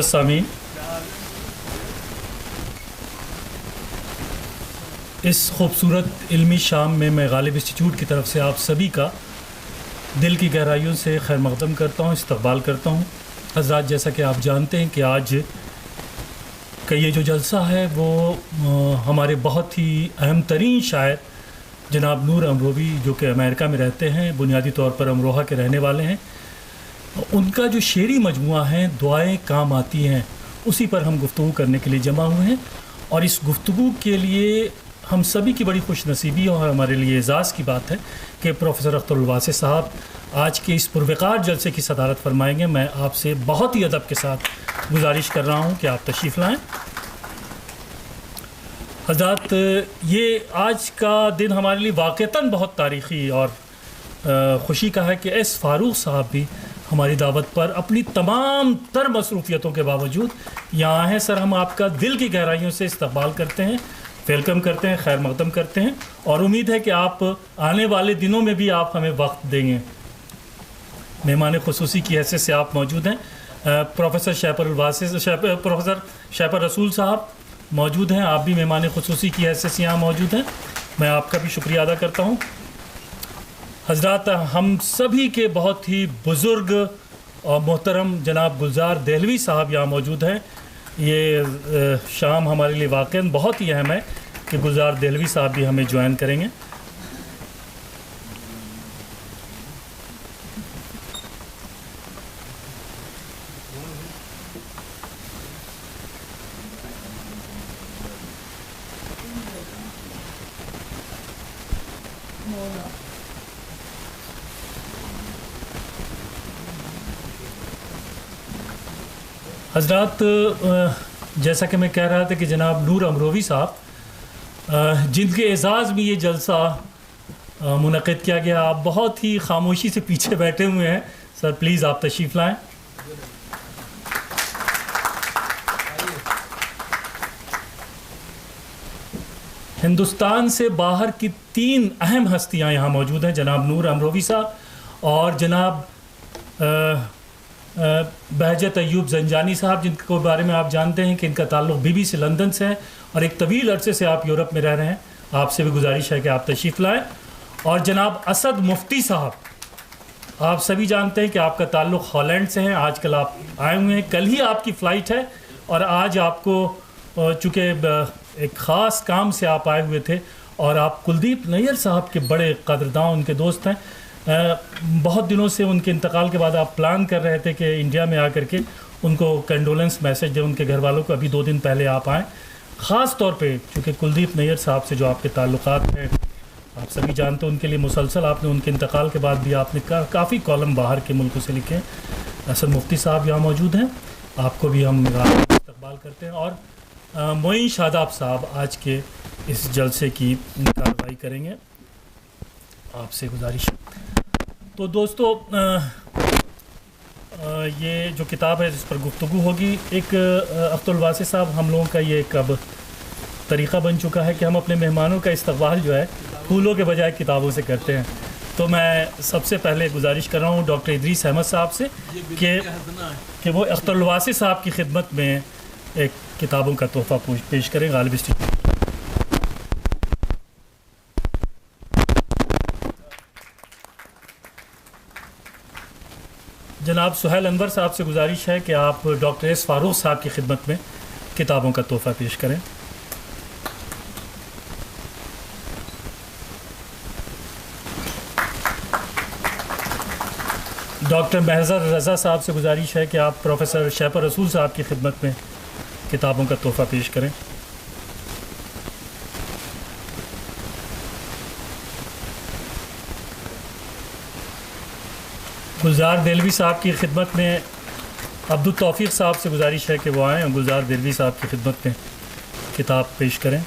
معزز سامعین، اس خوبصورت علمی شام میں میں غالب انسٹیٹیوٹ کی طرف سے آپ سبھی کا دل کی گہرائیوں سے خیر مقدم کرتا ہوں، استقبال کرتا ہوں۔ حضرات، جیسا کہ آپ جانتے ہیں کہ آج کا یہ جو جلسہ ہے وہ ہمارے بہت ہی اہم ترین شاعر جناب نور امروی، جو کہ امریکہ میں رہتے ہیں، بنیادی طور پر امروہہ کے رہنے والے ہیں، ان کا جو شعری مجموعہ ہے دعائیں کام آتی ہیں، اسی پر ہم گفتگو کرنے کے لیے جمع ہوئے ہیں۔ اور اس گفتگو کے لیے ہم سبھی کی بڑی خوش نصیبی اور ہمارے لیے اعزاز کی بات ہے کہ پروفیسر اختر الواسع صاحب آج کے اس پروقار جلسے کی صدارت فرمائیں گے۔ میں آپ سے بہت ہی ادب کے ساتھ گزارش کر رہا ہوں کہ آپ تشریف لائیں۔ حضرات، یہ آج کا دن ہمارے لیے واقعتاً بہت تاریخی اور خوشی کا ہے کہ ایس فاروق صاحب بھی ہماری دعوت پر اپنی تمام تر مصروفیتوں کے باوجود یہاں ہیں۔ سر، ہم آپ کا دل کی گہرائیوں سے استقبال کرتے ہیں، ویلکم کرتے ہیں، خیر مقدم کرتے ہیں، اور امید ہے کہ آپ آنے والے دنوں میں بھی آپ ہمیں وقت دیں گے۔ مہمان خصوصی کی حیثیت سے آپ موجود ہیں۔ پروفیسر شیپر رسول صاحب موجود ہیں، آپ بھی مہمان خصوصی کی حیثیت سے یہاں موجود ہیں۔ میں آپ کا بھی شکریہ ادا کرتا ہوں۔ حضرات، ہم سبھی کے بہت ہی بزرگ اور محترم جناب گلزار دہلوی صاحب یہاں موجود ہیں۔ یہ شام ہمارے لیے واقعاً بہت ہی اہم ہے کہ گلزار دہلوی صاحب بھی ہمیں جوائن کریں گے۔ حضرات، جیسا کہ میں کہہ رہا تھا کہ جناب نور امروی صاحب جن کے اعزاز میں یہ جلسہ منعقد کیا گیا، آپ بہت ہی خاموشی سے پیچھے بیٹھے ہوئے ہیں۔ سر پلیز آپ تشریف لائیں۔ ہندوستان سے باہر کی 3 اہم ہستیاں یہاں موجود ہیں، جناب نور امروی صاحب اور جناب بہجت ایوب زنجانی صاحب، جن کے بارے میں آپ جانتے ہیں کہ ان کا تعلق BBC سے لندن سے ہے اور ایک طویل عرصے سے آپ یورپ میں رہ رہے ہیں۔ آپ سے بھی گزارش ہے کہ آپ تشریف لائیں۔ اور جناب اسد مفتی صاحب، آپ سبھی جانتے ہیں کہ آپ کا تعلق ہالینڈ سے ہے، آج کل آپ آئے ہوئے ہیں، کل ہی آپ کی فلائٹ ہے، اور آج آپ کو چونکہ ایک خاص کام سے آپ آئے ہوئے تھے، اور آپ کلدیپ نیر صاحب کے بڑے قدرداں ان کے دوست ہیں۔ بہت دنوں سے ان کے انتقال کے بعد آپ پلان کر رہے تھے کہ انڈیا میں آ کر کے ان کو کنڈولنس میسج دیں ان کے گھر والوں کو۔ ابھی 2 دن پہلے آپ آئیں، خاص طور پہ چونکہ کلدیپ نیر صاحب سے جو آپ کے تعلقات ہیں آپ سبھی جانتے ہیں، ان کے لیے مسلسل آپ نے ان کے انتقال کے بعد بھی آپ نے کافی کالم باہر کے ملکوں سے لکھے ہیں۔ اسد مفتی صاحب یہاں موجود ہیں، آپ کو بھی ہم استقبال کرتے ہیں۔ اور معین شاداب صاحب آج کے اس جلسے کی کارروائی کریں گے، آپ سے گزارش ہے۔ تو دوستو، یہ جو کتاب ہے جس پر گفتگو ہوگی، ایک اختر الواسع صاحب، ہم لوگوں کا یہ ایک اب طریقہ بن چکا ہے کہ ہم اپنے مہمانوں کا استقبال جو ہے پھولوں کے بجائے کتابوں سے کرتے ہیں۔ تو میں سب سے پہلے گزارش کر رہا ہوں ڈاکٹر ادریس احمد صاحب سے کہ وہ اختر الواسع صاحب کی خدمت میں ایک کتابوں کا تحفہ پیش کریں۔ غالب انسٹیٹیوٹ جناب سہیل انور صاحب سے گزارش ہے کہ آپ ڈاکٹر ایس فاروق صاحب کی خدمت میں کتابوں کا تحفہ پیش کریں۔ ڈاکٹر محضر رضا صاحب سے گزارش ہے کہ آپ پروفیسر شیپر رسول صاحب کی خدمت میں کتابوں کا تحفہ پیش کریں۔ گلزار دہلوی صاحب کی خدمت میں عبدالتوفیق صاحب سے گزارش ہے کہ وہ آئیں اور گلزار دہلوی صاحب کی خدمت میں کتاب پیش کریں۔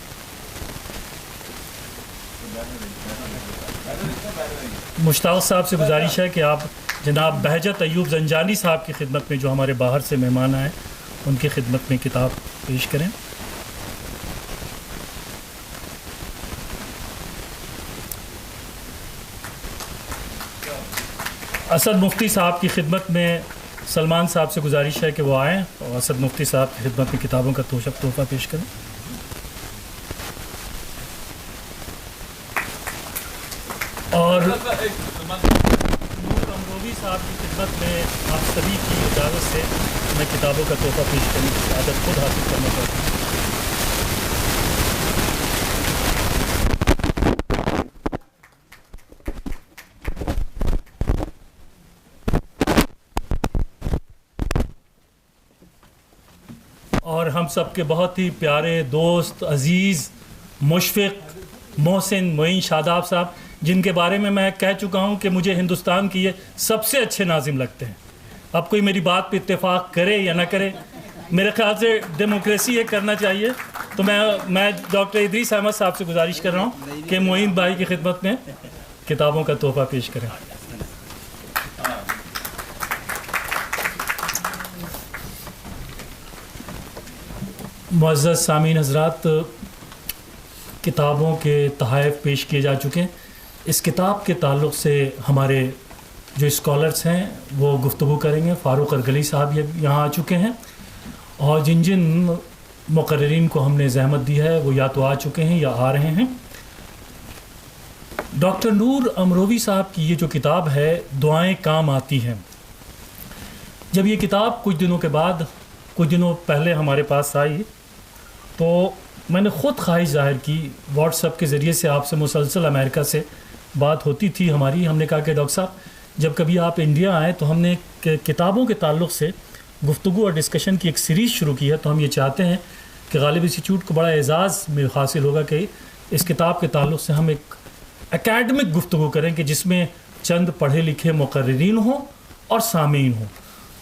مشتاق صاحب سے گزارش ہے کہ آپ جناب بہجت ایوب زنجانی صاحب کی خدمت میں، جو ہمارے باہر سے مہمان آئے، ان کی خدمت میں کتاب پیش کریں۔ اسد مفتی صاحب کی خدمت میں سلمان صاحب سے گزارش ہے کہ وہ آئیں اور اسد مفتی صاحب کی خدمت میں کتابوں کا تحفہ پیش کریں. اور نور امروی صاحب کی خدمت میں آپ سبھی کی اجازت سے میں کتابوں کا تحفہ پیش کرنے کی عادت خود حاصل کرنا چاہتا ہوں. اور ہم سب کے بہت ہی پیارے دوست عزیز مشفق محسن معین شاداب صاحب، جن کے بارے میں کہہ چکا ہوں کہ مجھے ہندوستان کی یہ سب سے اچھے ناظم لگتے ہیں. اب کوئی میری بات پہ اتفاق کرے یا نہ کرے، میرے خیال سے ڈیموکریسی یہ کرنا چاہیے. تو میں ڈاکٹر ادریس احمد صاحب سے گزارش کر رہا ہوں کہ معین بھائی کی خدمت میں کتابوں کا تحفہ پیش کریں. معزز سامعین حضرات، کتابوں کے تحائف پیش کیے جا چکے ہیں. اس کتاب کے تعلق سے ہمارے جو اسکالرس ہیں وہ گفتگو کریں گے. فاروق ارگلی صاحب یہاں آ چکے ہیں، اور جن مقررین کو ہم نے زحمت دی ہے وہ یا تو آ چکے ہیں یا آ رہے ہیں. ڈاکٹر نور امروی صاحب کی یہ جو کتاب ہے دعائیں کام آتی ہیں، جب یہ کتاب کچھ دنوں پہلے ہمارے پاس آئی تو میں نے خود خواہش ظاہر کی. واٹس ایپ کے ذریعے سے آپ سے مسلسل امریکہ سے بات ہوتی تھی ہماری. ہم نے کہا کہ ڈاکٹر صاحب جب کبھی آپ انڈیا آئیں تو ہم نے کتابوں کے تعلق سے گفتگو اور ڈسکشن کی ایک سیریز شروع کی ہے، تو ہم یہ چاہتے ہیں کہ غالب انسٹیٹیوٹ کو بڑا اعزاز میں حاصل ہوگا کہ اس کتاب کے تعلق سے ہم ایک اکیڈمک گفتگو کریں کہ جس میں چند پڑھے لکھے مقررین ہوں اور سامعین ہوں.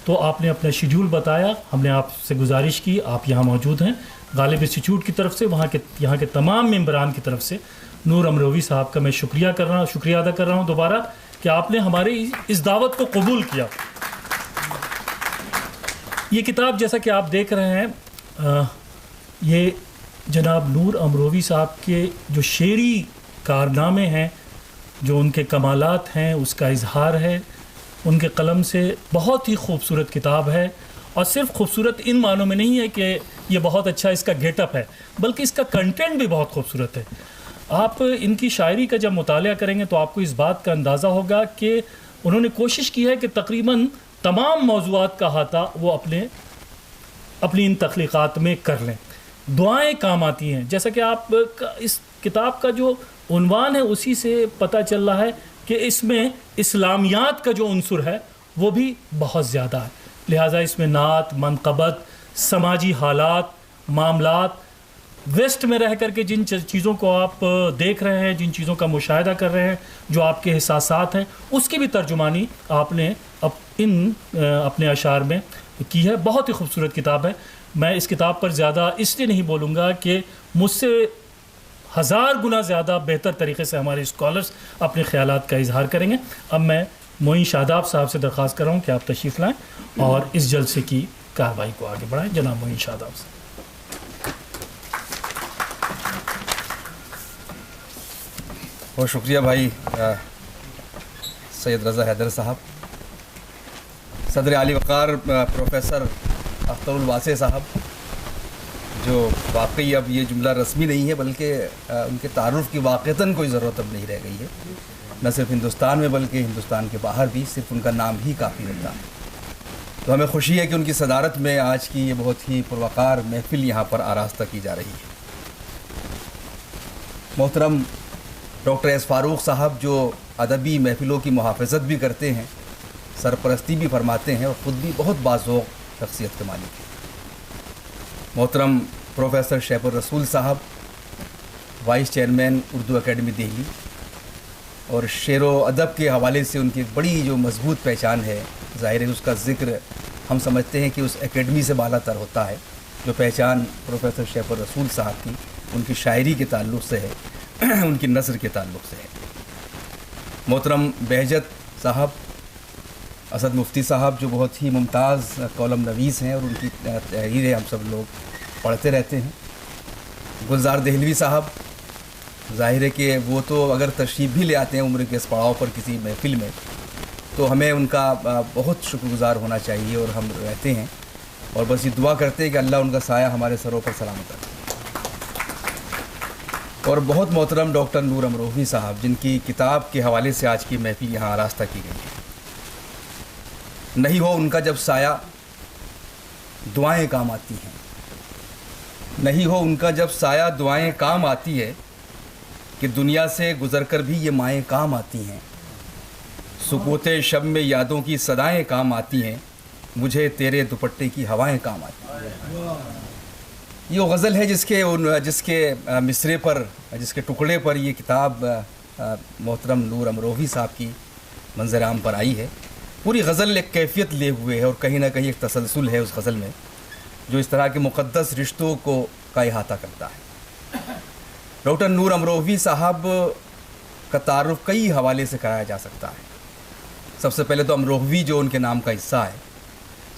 تو آپ نے اپنا شیڈول بتایا، ہم نے آپ سے گزارش کی، آپ یہاں موجود ہیں. غالب انسٹیٹیوٹ کی طرف سے یہاں کے تمام ممبران کی طرف سے نور امروی صاحب کا میں شکریہ ادا کر رہا ہوں دوبارہ کہ آپ نے ہماری اس دعوت کو قبول کیا. یہ کتاب جیسا کہ آپ دیکھ رہے ہیں، یہ جناب نور امروی صاحب کے جو شعری کارنامے ہیں، جو ان کے کمالات ہیں، اس کا اظہار ہے ان کے قلم سے. بہت ہی خوبصورت کتاب ہے، اور صرف خوبصورت ان معنوں میں نہیں ہے کہ یہ بہت اچھا اس کا گیٹ اپ ہے، بلکہ اس کا کنٹینٹ بھی بہت خوبصورت ہے. آپ ان کی شاعری کا جب مطالعہ کریں گے تو آپ کو اس بات کا اندازہ ہوگا کہ انہوں نے کوشش کی ہے کہ تقریباً تمام موضوعات کا احاطہ وہ اپنی ان تخلیقات میں کر لیں. دعائیں کام آتی ہیں، جیسا کہ آپ اس کتاب کا جو عنوان ہے اسی سے پتہ چل رہا ہے کہ اس میں اسلامیات کا جو عنصر ہے وہ بھی بہت زیادہ ہے. لہٰذا اس میں نعت، منقبت، سماجی حالات، معاملات، ویسٹ میں رہ کر کے جن چیزوں کو آپ دیکھ رہے ہیں، جن چیزوں کا مشاہدہ کر رہے ہیں، جو آپ کے احساسات ہیں، اس کی بھی ترجمانی آپ نے اپنے اشعار میں کی ہے. بہت ہی خوبصورت کتاب ہے. میں اس کتاب پر زیادہ اس لیے نہیں بولوں گا کہ مجھ سے 1000 گنا زیادہ بہتر طریقے سے ہمارے اسکالرس اپنے خیالات کا اظہار کریں گے. اب میں معین شاداب صاحب سے درخواست کر رہا ہوں کہ آپ تشریف لائیں اور اس جلسے کی کارروائی کو آگے بڑھائیں. جناب معین شاداب صاحب. بہت شکریہ بھائی سید رضا حیدر صاحب. صدر عالی وقار پروفیسر اختر الواسع صاحب، جو واقعی اب یہ جملہ رسمی نہیں ہے بلکہ ان کے تعارف کی واقعتاً کوئی ضرورت اب نہیں رہ گئی ہے، نہ صرف ہندوستان میں بلکہ ہندوستان کے باہر بھی صرف ان کا نام ہی کافی ہوتا ہے. تو ہمیں خوشی ہے کہ ان کی صدارت میں آج کی یہ بہت ہی پروقار محفل یہاں پر آراستہ کی جا رہی ہے. محترم ڈاکٹر ایس فاروق صاحب جو ادبی محفلوں کی محافظت بھی کرتے ہیں، سرپرستی بھی فرماتے ہیں اور خود بھی بہت باذوق شخصیت کے مالک ہیں. محترم پروفیسر شیخ الرسول صاحب، vice chairman Urdu academy Delhi, اور شعر و ادب کے حوالے سے ان کی ایک بڑی جو مضبوط پہچان ہے، ظاہر ہے اس کا ذکر ہم سمجھتے ہیں کہ اس اکیڈمی سے بالا تر ہوتا ہے. جو پہچان پروفیسر شیخ الرسول صاحب کی ان کی شاعری کے تعلق سے ہے، ان کی نثر کے تعلق سے ہے. محترم بہجت صاحب، اسد مفتی صاحب جو بہت ہی ممتاز کالم نویس ہیں اور ان کی تحریریں ہم سب لوگ پڑھتے رہتے ہیں. گلزار دہلوی صاحب، ظاہر ہے کہ وہ تو اگر تشریف بھی لے آتے ہیں عمر کے اس پڑاؤ پر کسی محفل میں تو ہمیں ان کا بہت شکر گزار ہونا چاہیے، اور ہم رہتے ہیں، اور بس یہ دعا کرتے ہیں کہ اللہ ان کا سایہ ہمارے سروں پر سلامت رکھے۔ اور بہت محترم ڈاکٹر نور امروہوی صاحب، جن کی کتاب کے حوالے سے آج کی محفل یہاں آراستہ کی گئی ہے، نہیں ہو ان کا جب سایہ دعائیں کام آتی ہیں، نہیں ہو ان کا جب سایہ دعائیں کام آتی ہے، کہ دنیا سے گزر کر بھی یہ مائیں کام آتی ہیں، سکوت شب میں یادوں کی صدائیں کام آتی ہیں، مجھے تیرے دوپٹے کی ہوائیں کام آتی ہیں۔ یہ وہ غزل ہے جس کے مصرے پر، جس کے ٹکڑے پر یہ کتاب محترم نور امروہوی صاحب کی منظر عام پر آئی ہے۔ پوری غزل ایک کیفیت لے ہوئے ہے، اور کہیں نہ کہیں ایک تسلسل ہے اس غزل میں، جو اس طرح کے مقدس رشتوں کا احاطہ کرتا ہے۔ ڈاکٹر نور امروہوی صاحب کا تعارف کئی حوالے سے کرایا جا سکتا ہے۔ سب سے پہلے تو امروہوی جو ان کے نام کا حصہ ہے،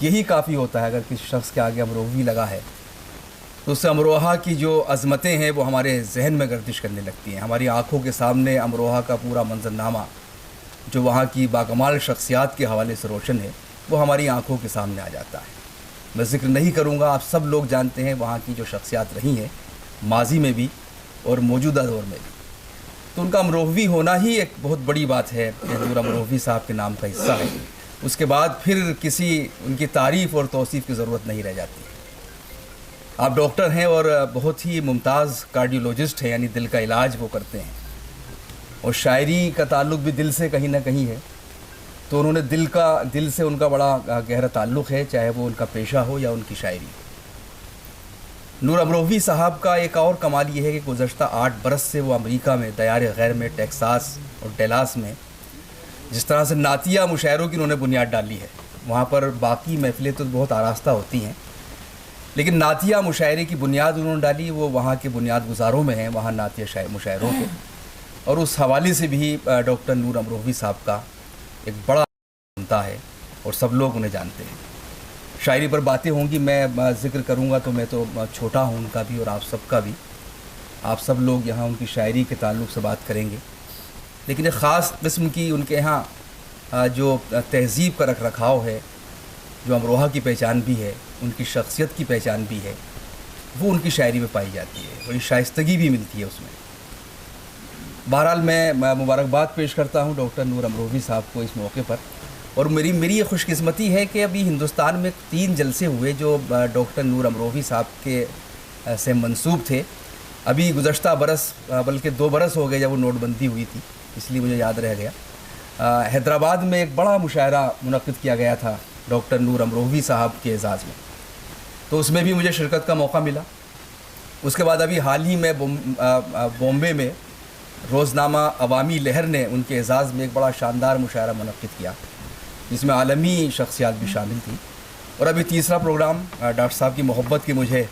یہی کافی ہوتا ہے۔ اگر کسی شخص کے آگے امروہوی لگا ہے تو اس سے امروہہ کی جو عظمتیں ہیں وہ ہمارے ذہن میں گردش کرنے لگتی ہیں، ہماری آنکھوں کے سامنے امروہہ کا پورا منظرنامہ جو وہاں کی باکمال شخصیات کے حوالے سے روشن ہے، وہ ہماری آنکھوں کے سامنے آ جاتا ہے۔ میں ذکر نہیں کروں گا، آپ سب لوگ جانتے ہیں وہاں کی جو شخصیات رہی ہیں ماضی میں بھی اور موجودہ دور میں بھی، تو ان کا امروہوی ہونا ہی ایک بہت بڑی بات ہے کہ نور امروہوی صاحب کے نام کا حصہ ہے۔ اس کے بعد پھر کسی ان کی تعریف اور توصیف کی ضرورت نہیں رہ جاتی۔ آپ ڈاکٹر ہیں اور بہت ہی ممتاز کارڈیولوجسٹ ہیں، یعنی دل کا علاج وہ کرتے ہیں، اور شاعری کا تعلق بھی دل سے کہیں نہ کہیں ہے، تو انہوں نے دل سے ان کا بڑا گہرا تعلق ہے، چاہے وہ ان کا پیشہ ہو یا ان کی شاعری۔ نور امروہوی صاحب کا ایک اور کمال یہ ہے کہ گزشتہ 8 برس سے وہ امریکہ میں دیار غیر میں ٹیکساس اور ڈیلاس میں جس طرح سے نعتیہ مشاعروں کی انہوں نے بنیاد ڈالی ہے، وہاں پر باقی محفلیں تو بہت آراستہ ہوتی ہیں، لیکن نعتیہ مشاعرے کی بنیاد انہوں نے ڈالی، وہ وہاں کے بنیاد گزاروں میں ہیں، وہاں نعتیہ مشاعروں کے، اور اس حوالے سے بھی ڈاکٹر نور امروہوی صاحب کا ایک بڑا بنتا ہے، اور سب لوگ انہیں جانتے ہیں۔ شاعری پر باتیں ہوں گی، میں ذکر کروں گا تو میں تو چھوٹا ہوں ان کا بھی اور آپ سب کا بھی، آپ سب لوگ یہاں ان کی شاعری کے تعلق سے بات کریں گے، لیکن ایک خاص قسم کی ان کے یہاں جو تہذیب کا رکھ رکھاؤ ہے، جو امروہہ کی پہچان بھی ہے، ان کی شخصیت کی پہچان بھی ہے، وہ ان کی شاعری میں پائی جاتی ہے، بڑی شائستگی بھی ملتی ہے اس میں۔ بہرحال میں مبارکباد پیش کرتا ہوں ڈاکٹر نور امروہوی صاحب کو اس موقع پر، اور میری یہ خوش قسمتی ہے کہ ابھی ہندوستان میں 3 جلسے ہوئے جو ڈاکٹر نور امروہوی صاحب کے سے منسوب تھے۔ ابھی گزشتہ برس، بلکہ 2 برس ہو گئے جب وہ نوٹ بندی ہوئی تھی، اس لیے مجھے یاد رہ گیا۔ حیدرآباد میں ایک بڑا مشاعرہ منعقد کیا گیا تھا ڈاکٹر نور امروہوی صاحب کے اعزاز میں، تو اس میں بھی مجھے شرکت کا موقع ملا۔ اس کے بعد ابھی حال ہی میں بامبے میں روزنامہ عوامی لہر نے ان کے اعزاز میں ایک بڑا شاندار مشاعرہ منعقد کیا، جس میں عالمی شخصیات بھی شامل تھیں، اور ابھی تیسرا پروگرام ڈاکٹر صاحب کی محبت کی مجھے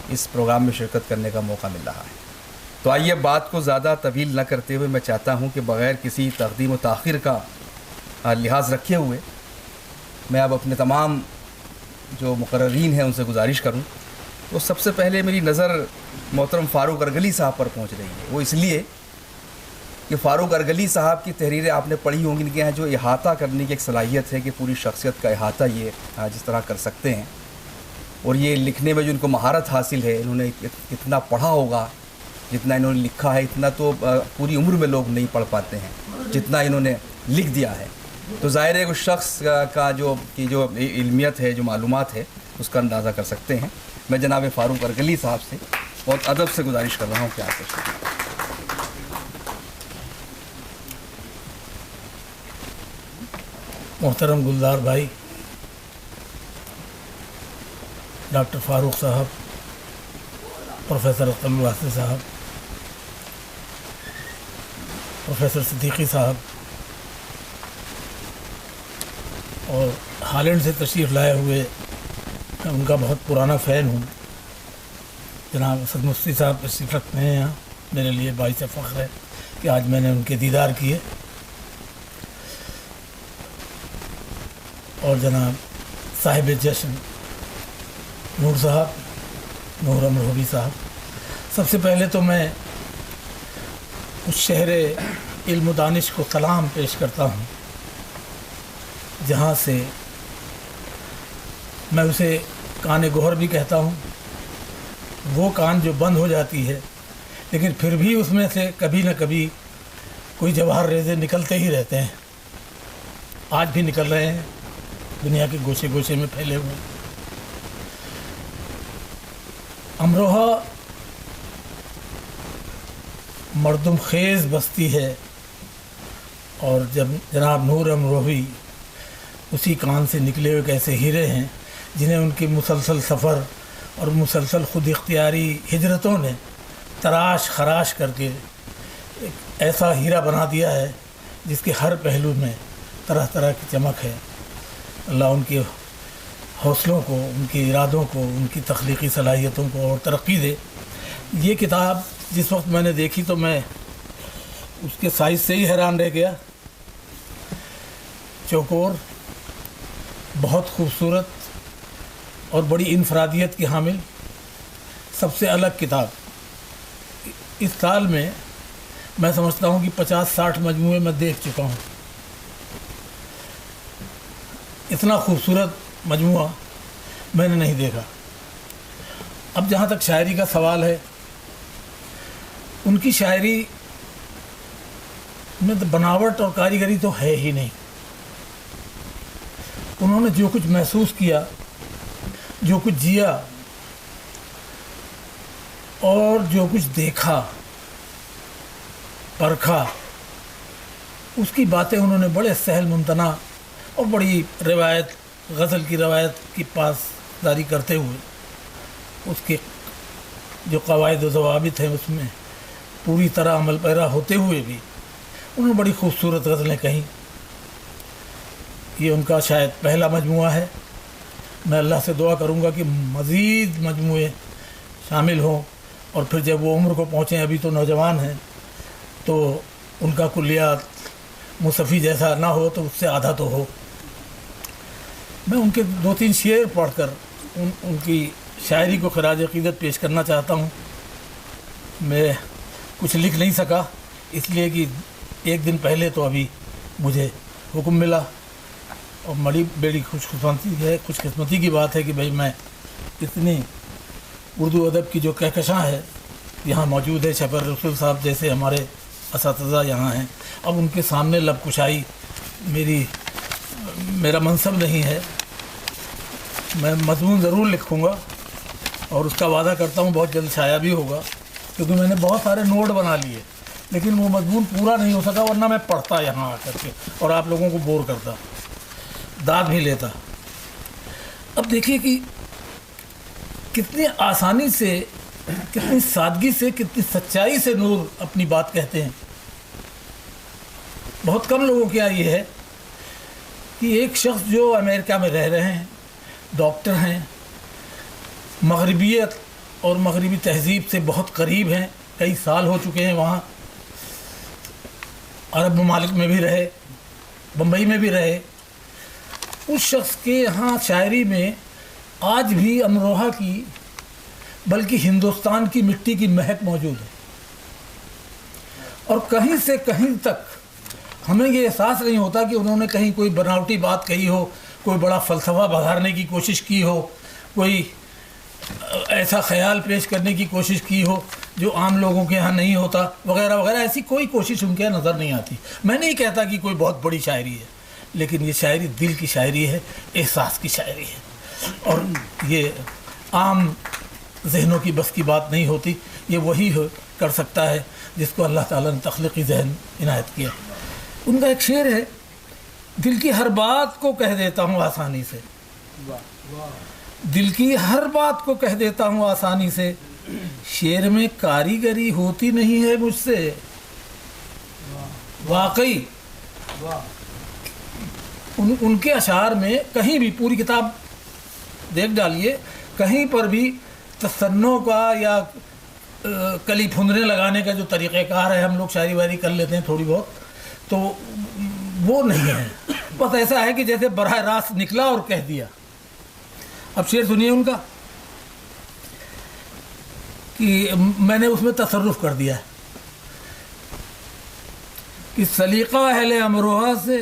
اس پروگرام میں شرکت کرنے کا موقع مل رہا ہے۔ تو آئیے بات کو زیادہ طویل نہ کرتے ہوئے میں چاہتا ہوں کہ بغیر کسی تقدیم و تاخیر کا لحاظ رکھے ہوئے میں اب اپنے تمام جو مقررین ہیں ان سے گزارش کروں، تو سب سے پہلے میری نظر محترم فاروق ارگلی صاحب پر پہنچ رہی ہے۔ وہ اس لیے کہ فاروق ارگلی صاحب کی تحریریں آپ نے پڑھی ہوں گی، ان کے یہاں جو احاطہ کرنے کی ایک صلاحیت ہے کہ پوری شخصیت کا احاطہ یہ جس طرح کر سکتے ہیں، اور یہ لکھنے میں جو ان کو مہارت حاصل ہے، انہوں نے کتنا پڑھا ہوگا، جتنا انہوں نے لکھا ہے اتنا تو پوری عمر میں لوگ نہیں پڑھ پاتے ہیں جتنا انہوں نے لکھ دیا ہے۔ تو ظاہر ہے اس شخص کا جو علمیت ہے، جو معلومات ہے، اس کا اندازہ کر سکتے ہیں۔ میں جناب فاروق ارگلی صاحب سے بہت ادب سے گزارش کر رہا ہوں کہ آپ سے محترم گلزار بھائی، ڈاکٹر فاروق صاحب، پروفیسر اختر واسطے صاحب، پروفیسر صدیقی صاحب، اور ہالینڈ سے تشریف لائے ہوئے میں ان کا بہت پرانا فین ہوں، جناب اسد مفتی صاحب تشریف رکھتے ہیں یہاں، میرے لیے باعث فخر ہے کہ آج میں نے ان کے دیدار کیے، اور جناب صاحب جشن نور صاحب، نور امروہوی صاحب۔ سب سے پہلے تو میں اس شہر علم و دانش کو سلام پیش کرتا ہوں جہاں سے میں اسے کان گوہر بھی کہتا ہوں، وہ کان جو بند ہو جاتی ہے لیکن پھر بھی اس میں سے کبھی نہ کبھی کوئی جواہر ریزے نکلتے ہی رہتے ہیں، آج بھی نکل رہے ہیں، دنیا کے گوشے گوشے میں پھیلے ہوئے۔ امروہہ مردم خیز بستی ہے، اور جب جناب نور امروہی اسی کان سے نکلے ہوئے ایسے ہیرے ہیں جنہیں ان کی مسلسل سفر اور مسلسل خود اختیاری ہجرتوں نے تراش خراش کر کے ایک ایسا ہیرا بنا دیا ہے جس کے ہر پہلو میں طرح طرح کی چمک ہے۔ اللہ ان کے حوصلوں کو، ان کے ارادوں کو، ان کی تخلیقی صلاحیتوں کو اور ترقی دے۔ یہ کتاب جس وقت میں نے دیکھی تو میں اس کے سائز سے ہی حیران رہ گیا۔ چوکور، بہت خوبصورت اور بڑی انفرادیت کی حامل، سب سے الگ کتاب۔ اس سال میں سمجھتا ہوں کہ 50-60 مجموعے میں دیکھ چکا ہوں، اتنا خوبصورت مجموعہ میں نے نہیں دیکھا۔ اب جہاں تک شاعری کا سوال ہے، ان کی شاعری میں تو بناوٹ اور کاریگری تو ہے ہی نہیں۔ انہوں نے جو کچھ محسوس کیا، جو کچھ جیا اور جو کچھ دیکھا پرکھا، اس کی باتیں انہوں نے بڑے سہل ممتنع اور بڑی روایت، غزل کی روایت کی پاسداری کرتے ہوئے، اس کے جو قواعد و ضوابط ہیں اس میں پوری طرح عمل پیرا ہوتے ہوئے بھی انہوں نے بڑی خوبصورت غزلیں کہیں۔ یہ ان کا شاید پہلا مجموعہ ہے۔ میں اللہ سے دعا کروں گا کہ مزید مجموعے شامل ہوں، اور پھر جب وہ عمر کو پہنچیں، ابھی تو نوجوان ہیں، تو ان کا کلیات مصفی جیسا نہ ہو تو اس سے آدھا تو ہو۔ میں ان کے 2-3 شعر پڑھ کر ان کی شاعری کو خراج عقیدت پیش کرنا چاہتا ہوں۔ میں کچھ لکھ نہیں سکا اس لیے کہ ایک دن پہلے تو ابھی مجھے حکم ملا، اور بڑی خوش قسمتی کی بات ہے کہ بھائی میں اتنی اردو ادب کی جو کہکشاں ہے یہاں موجود ہے۔ شفر رسول صاحب جیسے ہمارے اساتذہ یہاں ہیں، اب ان کے سامنے لب کشائی میرا منصب نہیں ہے۔ میں مضمون ضرور لکھوں گا اور اس کا وعدہ کرتا ہوں بہت جلد شائع بھی ہوگا، کیونکہ میں نے بہت سارے نوٹ بنا لیے، لیکن وہ مضمون پورا نہیں ہو سکا، ورنہ میں پڑھتا یہاں آ کر کے اور آپ لوگوں کو بور کرتا، داد بھی لیتا۔ اب دیکھیے کہ کتنی آسانی سے، کتنی سادگی سے، کتنی سچائی سے نور اپنی بات کہتے ہیں۔ بہت کم لوگوں کے یہ ہے کہ ایک شخص جو امریکہ میں رہ رہے ہیں، ڈاکٹر ہیں، مغربیت اور مغربی تہذیب سے بہت قریب ہیں، کئی سال ہو چکے ہیں وہاں، عرب ممالک میں بھی رہے، بمبئی میں بھی رہے، اس شخص کے یہاں شاعری میں آج بھی امروہہ کی بلکہ ہندوستان کی مٹی کی مہک موجود ہے، اور کہیں سے کہیں تک ہمیں یہ احساس نہیں ہوتا کہ انہوں نے کہیں کوئی بناوٹی بات کہی ہو، کوئی بڑا فلسفہ بگھارنے کی کوشش کی ہو، کوئی ایسا خیال پیش کرنے کی کوشش کی ہو جو عام لوگوں کے ہاں نہیں ہوتا، وغیرہ وغیرہ۔ ایسی کوئی کوشش ان کے یہاں نظر نہیں آتی۔ میں نہیں کہتا کہ کوئی بہت بڑی شاعری ہے، لیکن یہ شاعری دل کی شاعری ہے، احساس کی شاعری ہے، اور یہ عام ذہنوں کی بس کی بات نہیں ہوتی۔ یہ وہی کر سکتا ہے جس کو اللہ تعالیٰ نے تخلیقی ذہن عنایت کیا۔ ان کا ایک شعر ہے، دل کی ہر بات کو کہہ دیتا ہوں آسانی سے، دل کی ہر بات کو کہہ دیتا ہوں آسانی سے، شعر میں کاریگری ہوتی نہیں ہے مجھ سے۔ واقعی ان کے اشعار میں کہیں بھی، پوری کتاب دیکھ ڈالیے، کہیں پر بھی تصنع کا یا کلی پھندرے لگانے کا جو طریقہ کار ہے، ہم لوگ شاعری وائری کر لیتے ہیں تھوڑی بہت، تو وہ نہیں ہے۔ بس ایسا ہے کہ جیسے براہ راست نکلا اور کہہ دیا۔ اب شعر سنیے ان کا، کہ میں نے اس میں تصرف کر دیا ہے کہ سلیقہ اہل امروہہ سے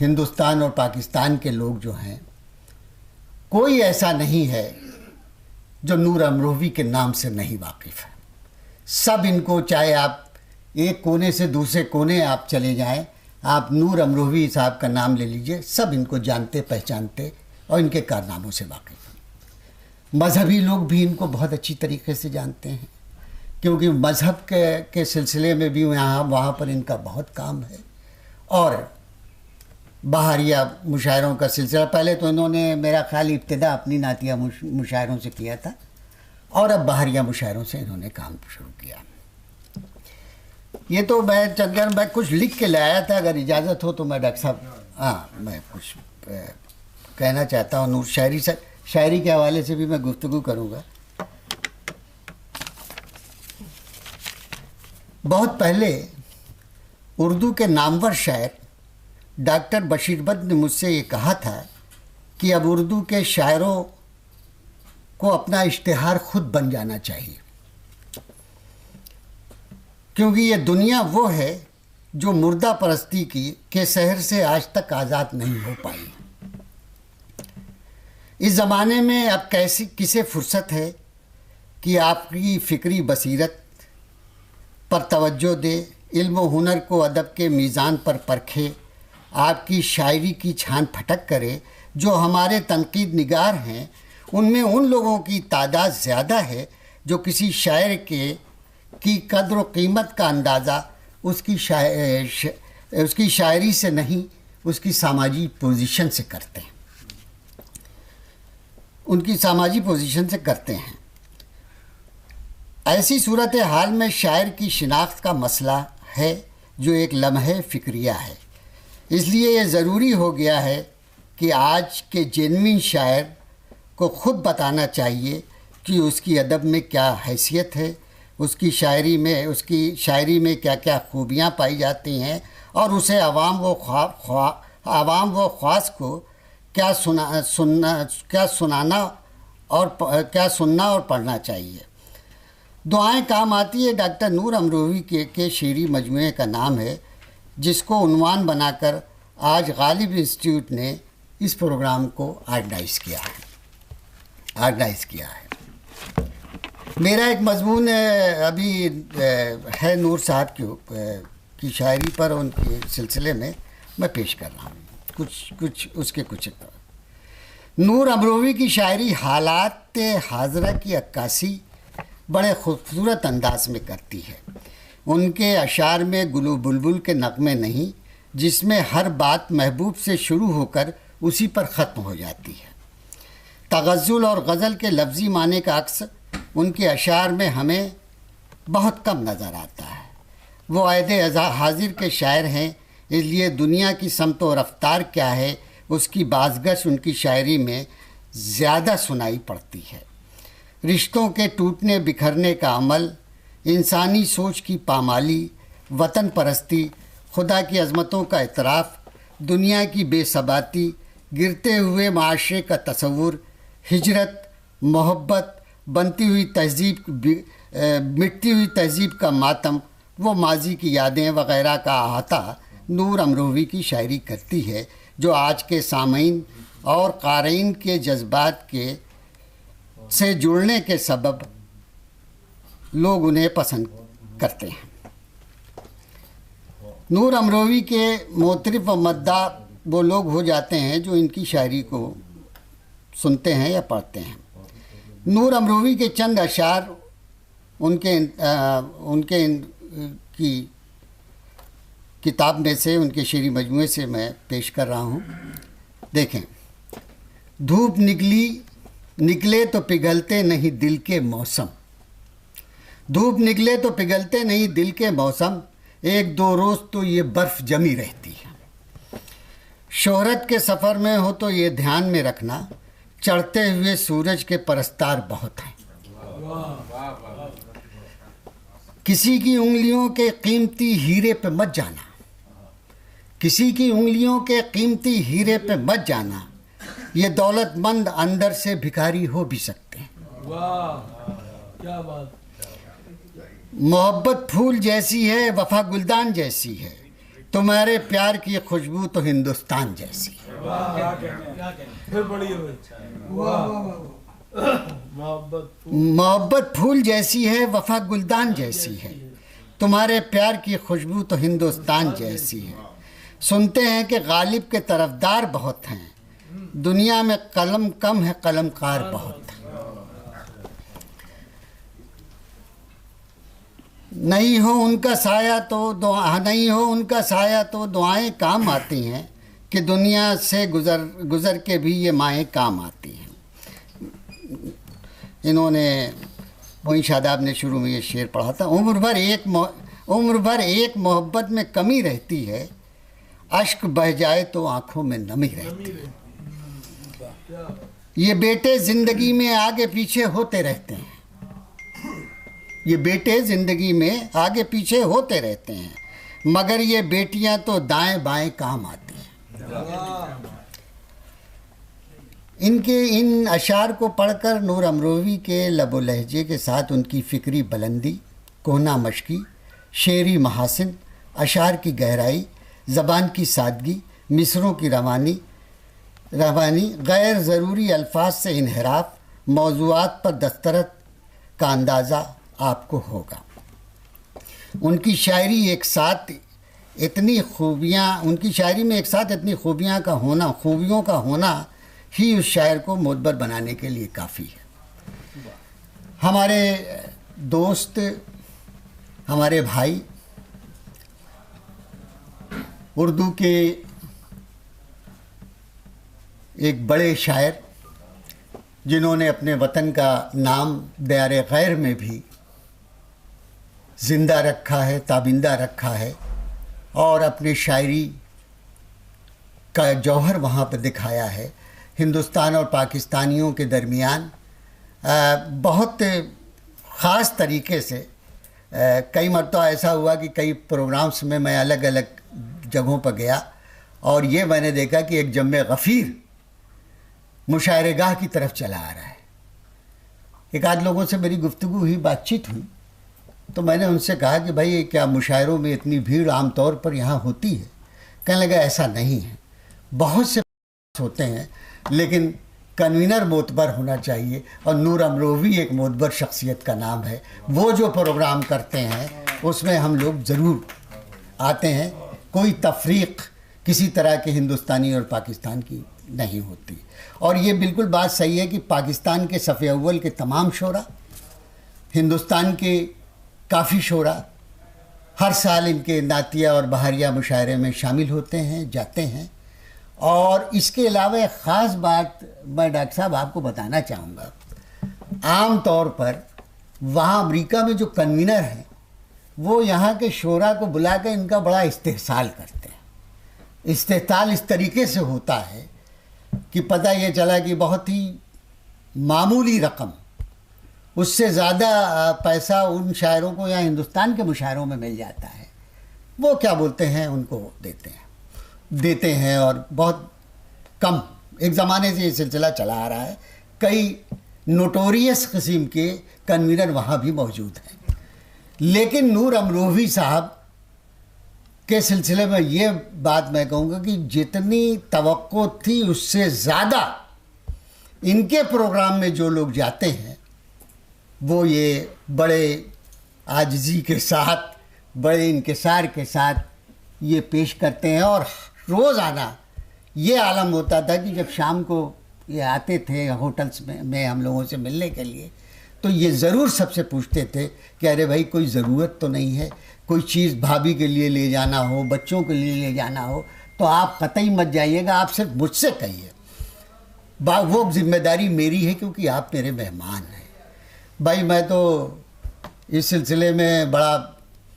ہندوستان اور پاکستان کے لوگ جو ہیں کوئی ایسا نہیں ہے جو نور امروہوی کے نام سے نہیں واقف ہے. سب ان کو، چاہے آپ ایک کونے سے دوسرے کونے آپ چلے جائیں، آپ نور امروہوی صاحب کا نام لے لیجئے، سب ان کو جانتے پہچانتے اور ان کے کارناموں سے واقف ہیں. مذہبی لوگ بھی ان کو بہت اچھی طریقے سے جانتے ہیں، کیونکہ مذہب کے سلسلے میں بھی وہاں پر ان کا بہت کام ہے. اور بہاریہ مشاعروں کا سلسلہ، پہلے تو انہوں نے میرا خیال ابتدا اپنی نعتیہ مشاعروں سے کیا تھا، اور اب بہاریہ مشاعروں سے انہوں نے کام شروع کیا. یہ تو میں چندر میں کچھ لکھ کے لایا تھا، اگر اجازت ہو تو میں ڈاکٹر صاحب میں کچھ کہنا چاہتا ہوں. نور شاعری کے حوالے سے بھی میں گفتگو کروں گا. بہت پہلے اردو کے نامور شاعر ڈاکٹر بشیر بٹ نے مجھ سے یہ کہا تھا کہ اب اردو کے شاعروں کو اپنا اشتہار خود بن جانا چاہیے، کیونکہ یہ دنیا وہ ہے جو مردہ پرستی کے سحر سے آج تک آزاد نہیں ہو پائی. اس زمانے میں اب کسے فرصت ہے کہ آپ کی فکری بصیرت پر توجہ دے، علم و ہنر کو ادب کے میزان پر پرکھے، آپ کی شاعری کی چھان پھٹک کرے. جو ہمارے تنقید نگار ہیں ان میں ان لوگوں کی تعداد زیادہ ہے جو کسی شاعر کی قدر و قیمت کا اندازہ اس کی شاعری سے نہیں، اس کی سماجی پوزیشن سے کرتے ہیں. ان کی سماجی پوزیشن سے کرتے ہیں. ایسی صورتحال میں شاعر کی شناخت کا مسئلہ ہے جو ایک لمحے فکریہ ہے. اس لیے یہ ضروری ہو گیا ہے کہ آج کے جینوین شاعر کو خود بتانا چاہیے کہ اس کی ادب میں کیا حیثیت ہے، اس کی شاعری میں کیا کیا خوبیاں پائی جاتی ہیں، اور اسے عوام و خواص کو کیا سننا اور پڑھنا چاہیے. دعائیں کام آتی ہے ڈاکٹر نور امروہوی کے شعری مجموعے کا نام ہے، جس کو عنوان بنا کر آج غالب انسٹیٹیوٹ نے اس پروگرام کو آرگنائز کیا ہے. میرا ایک مضمون ابھی ہے نور صاحب کی شاعری پر، ان کے سلسلے میں پیش کر رہا ہوں کچھ. نور امروہوی کی شاعری حالات حاضرہ کی عکاسی بڑے خوبصورت انداز میں کرتی ہے. ان کے اشعار میں گل و بلبل کے نغمے نہیں، جس میں ہر بات محبوب سے شروع ہو کر اسی پر ختم ہو جاتی ہے. تغزل اور غزل کے لفظی معنی کا عکس ان کے اشعار میں ہمیں بہت کم نظر آتا ہے. وہ عہد حاضر کے شاعر ہیں، اس لیے دنیا کی سمت و رفتار کیا ہے اس کی بازگشت ان کی شاعری میں زیادہ سنائی پڑتی ہے. رشتوں کے ٹوٹنے بکھرنے کا عمل، انسانی سوچ کی پامالی، وطن پرستی، خدا کی عظمتوں کا اعتراف، دنیا کی بے ثباتی، گرتے ہوئے معاشرے کا تصور، ہجرت، محبت، بنتی ہوئی تہذیب، مٹتی ہوئی تہذیب کا ماتم، وہ ماضی کی یادیں وغیرہ کا احاطہ نور امروہوی کی شاعری کرتی ہے، جو آج کے سامعین اور قارئین کے جذبات سے جڑنے کے سبب لوگ انہیں پسند کرتے ہیں. نور امروہوی کے معترف و مداح وہ لوگ ہو جاتے ہیں جو ان کی شاعری کو سنتے ہیں یا پڑھتے ہیں. نور امروہوی کے چند اشعار ان کی کتاب میں سے، ان کے شعری مجموعے سے میں پیش کر رہا ہوں. دیکھیں، دھوپ نکلے تو پگھلتے نہیں دل کے موسم، دھوپ نکلے تو پگھلتے نہیں دل کے موسم، ایک دو روز تو یہ برف جمی رہتی ہے. شہرت کے سفر میں ہو تو یہ دھیان میں رکھنا، چڑھتے ہوئے سورج کے پرستار بہت ہیں. کسی کی انگلیوں کے قیمتی ہیرے پہ مت جانا، کسی کی انگلیوں کے قیمتی ہیرے پہ مت جانا، یہ دولت مند اندر سے بھکاری ہو بھی سکتے ہیں. کیا بات. محبت پھول جیسی ہے، وفا گلدان جیسی ہے، تمہارے پیار کی خوشبو تو ہندوستان جیسی ہے. محبت پھول جیسی ہے، وفا گلدان جیسی ہے. تمہارے پیار کی خوشبو تو ہندوستان جیسی ہے. سنتے ہیں کہ غالب کے طرفدار بہت ہیں، دنیا میں قلم کم ہے قلم کار بہت ہے. نہیں ہو ان کا سایہ تو دعائیں کام آتی ہیں، کہ دنیا سے گزر کے بھی یہ مائیں کام آتی ہیں. انہوں نے معین شاداب نے شروع میں یہ شعر پڑھا تھا. عمر بھر ایک محبت میں کمی رہتی ہے، اشک بہہ جائے تو آنکھوں میں نمی رہتی ہے. یہ بیٹے زندگی میں آگے پیچھے ہوتے رہتے ہیں، مگر یہ بیٹیاں تو دائیں بائیں کام آتی ہیں. ان اشعار کو پڑھ کر نور امروی کے لب و لہجے کے ساتھ ان کی فکری بلندی، کوہنا مشقی، شعری محاسن، اشعار کی گہرائی، زبان کی سادگی، مصروں کی روانی، غیر ضروری الفاظ سے انحراف، موضوعات پر دسترت کا اندازہ آپ کو ہوگا. ان کی شاعری میں ایک ساتھ اتنی خوبیوں کا ہونا ہی اس شاعر کو معتبر بنانے کے لیے کافی ہے. ہمارے دوست، ہمارے بھائی، اردو کے ایک بڑے شاعر جنہوں نے اپنے وطن کا نام دیار غیر میں بھی زندہ رکھا ہے، تابندہ رکھا ہے، اور اپنی شاعری کا جوہر وہاں پہ دکھایا ہے. ہندوستان اور پاکستانیوں کے درمیان بہت خاص طریقے سے کئی مرتبہ ایسا ہوا کہ کئی پروگرامز میں میں الگ الگ جگہوں پر گیا اور یہ میں نے دیکھا کہ ایک جم غفیر مشاعرہ گاہ کی طرف چلا آ رہا ہے. ایک آدھ لوگوں سے میری گفتگو ہوئی، بات چیت ہوئی، تو میں نے ان سے کہا کہ بھائی کیا مشاعروں میں اتنی بھیڑ عام طور پر یہاں ہوتی ہے؟ کہنے لگا ایسا نہیں ہے، بہت سے ہوتے ہیں لیکن کنوینر معتبر ہونا چاہیے، اور نور امروی ایک معتبر شخصیت کا نام ہے. وہ جو پروگرام کرتے ہیں اس میں ہم لوگ ضرور آتے ہیں. کوئی تفریق کسی طرح کے ہندوستانی اور پاکستان کی نہیں ہوتی. اور یہ بالکل بات صحیح ہے کہ پاکستان کے صف اول کے تمام شعراء، ہندوستان کے کافی شعراء ہر سال ان کے نعتیہ اور بہاریہ مشاعرے میں شامل ہوتے ہیں، جاتے ہیں. اور اس کے علاوہ ایک خاص بات میں ڈاکٹر صاحب آپ کو بتانا چاہوں گا. عام طور پر وہاں امریکہ میں جو کنوینر ہیں وہ یہاں کے شعراء کو بلا کے ان کا بڑا استحصال کرتے ہیں. استحصال اس طریقے سے ہوتا ہے کہ پتہ یہ چلا کہ بہت ہی معمولی رقم، اس سے زیادہ پیسہ ان شاعروں کو یا ہندوستان کے مشاعروں میں مل جاتا ہے. وہ کیا بولتے ہیں ان کو دیتے ہیں اور بہت کم. ایک زمانے سے یہ سلسلہ چلا آ رہا ہے. کئی نوٹوریس قسم کے کنوینر وہاں بھی موجود ہیں. لیکن نور امروی صاحب کے سلسلے میں یہ بات میں کہوں گا کہ جتنی توقع تھی اس سے زیادہ ان کے پروگرام میں جو لوگ جاتے ہیں وہ یہ بڑے عاجزی کے ساتھ، بڑے انکسار کے ساتھ یہ پیش کرتے ہیں. اور روزانہ یہ عالم ہوتا تھا کہ جب شام کو یہ آتے تھے ہوٹلس میں ہم لوگوں سے ملنے کے لیے تو یہ ضرور سب سے پوچھتے تھے کہ ارے بھائی کوئی ضرورت تو نہیں ہے، کوئی چیز بھابھی کے لیے لے جانا ہو، بچوں کے لیے لے جانا ہو تو آپ قطعی مت جائیے گا، آپ صرف مجھ سے کہیے. وہ ذمہ داری میری ہے کیونکہ آپ میرے مہمان ہیں. بھائی میں تو اس سلسلے میں بڑا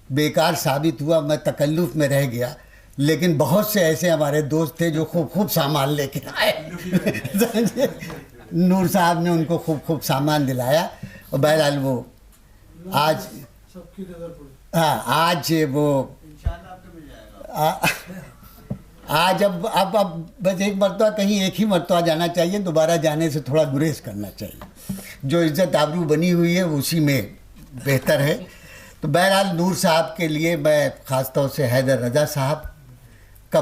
بیکار ثابت ہوا، میں تکلف میں رہ گیا، لیکن بہت سے ایسے ہمارے دوست تھے جو خوب سامان لے کے آئے. نور صاحب نے ان کو خوب سامان دلایا. اور بہرحال وہ آج اب بس ایک مرتبہ کہیں ایک ہی مرتبہ جانا چاہیے، دوبارہ جانے سے تھوڑا گریز کرنا چاہیے. جو عزت آبرو بنی ہوئی ہے اسی میں بہتر ہے. تو بہرحال نور صاحب کے لیے میں خاص طور سے حیدر رضا صاحب کا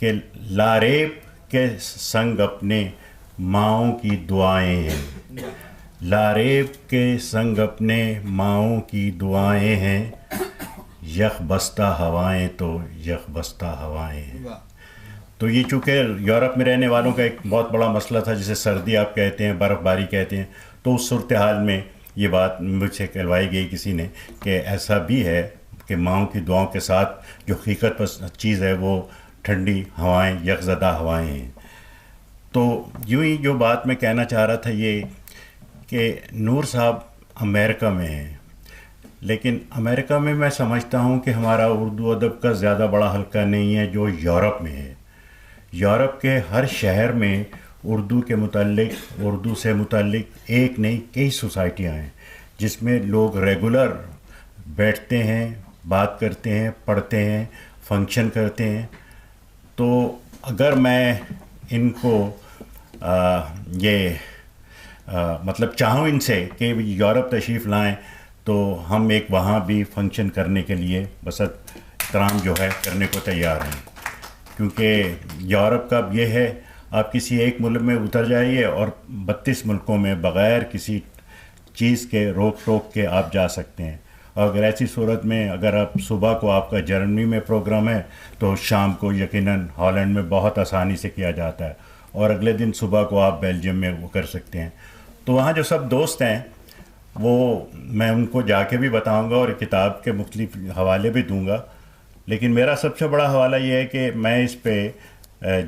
کہ لاریب کے سنگ اپنے ماؤں کی دعائیں ہیں، لاریب کے سنگ اپنے ماؤں کی دعائیں ہیں، یک بستہ ہوائیں تو یک بستہ ہوائیں ہیں۔ تو یہ چونکہ یورپ میں رہنے والوں کا ایک بہت بڑا مسئلہ تھا، جسے سردی آپ کہتے ہیں، برف باری کہتے ہیں، تو اس صورتحال میں یہ بات مجھ سے کہلوائی گئی کسی نے کہ ایسا بھی ہے کہ ماؤں کی دعاؤں کے ساتھ جو حقیقت پسند چیز ہے وہ ٹھنڈی ہوائیں، یکزدہ ہوائیں ہیں۔ تو یوں ہی جو بات میں کہنا چاہ رہا تھا یہ کہ نور صاحب امریکہ میں ہیں، لیکن امریکہ میں میں سمجھتا ہوں کہ ہمارا اردو ادب کا زیادہ بڑا حلقہ نہیں ہے جو یورپ میں ہے۔ یورپ کے ہر شہر میں اردو کے متعلق، اردو سے متعلق ایک نہیں کئی سوسائٹیاں ہیں جس میں لوگ ریگولر بیٹھتے ہیں، بات کرتے ہیں، پڑھتے ہیں، فنکشن کرتے ہیں۔ تو اگر میں ان کو مطلب چاہوں ان سے کہ یورپ تشریف لائیں تو ہم ایک وہاں بھی فنکشن کرنے کے لیے بس احترام جو ہے کرنے کو تیار ہیں، کیونکہ یورپ کا یہ ہے آپ کسی ایک ملک میں اتر جائیے اور 32 ملکوں میں بغیر کسی چیز کے روک ٹوک کے آپ جا سکتے ہیں۔ اور اگر ایسی صورت میں اگر آپ صبح کو آپ کا جرمنی میں پروگرام ہے تو شام کو یقیناً ہالینڈ میں بہت آسانی سے کیا جاتا ہے، اور اگلے دن صبح کو آپ بیلجیم میں وہ کر سکتے ہیں۔ تو وہاں جو سب دوست ہیں وہ میں ان کو جا کے بھی بتاؤں گا اور کتاب کے مختلف حوالے بھی دوں گا، لیکن میرا سب سے بڑا حوالہ یہ ہے کہ میں اس پہ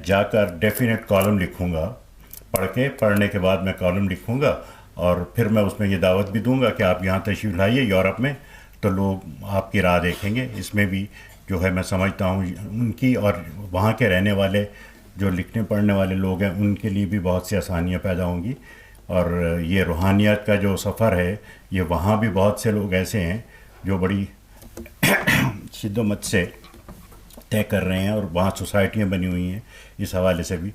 جا کر ڈیفینیٹ کالم لکھوں گا، پڑھنے کے بعد میں کالم لکھوں گا، اور پھر میں اس میں یہ دعوت بھی دوں گا کہ آپ یہاں تشریف لائیے یورپ میں، تو لوگ آپ کی راہ دیکھیں گے۔ اس میں بھی جو ہے میں سمجھتا ہوں ان کی اور وہاں کے رہنے والے جو لکھنے پڑھنے والے لوگ ہیں ان کے لیے بھی بہت سی آسانیاں پیدا ہوں گی، اور یہ روحانیات کا جو سفر ہے یہ وہاں بھی بہت سے لوگ ایسے ہیں جو بڑی شد و مت سے طے کر رہے ہیں، اور وہاں سوسائٹیاں بنی ہوئی ہیں اس حوالے سے بھی۔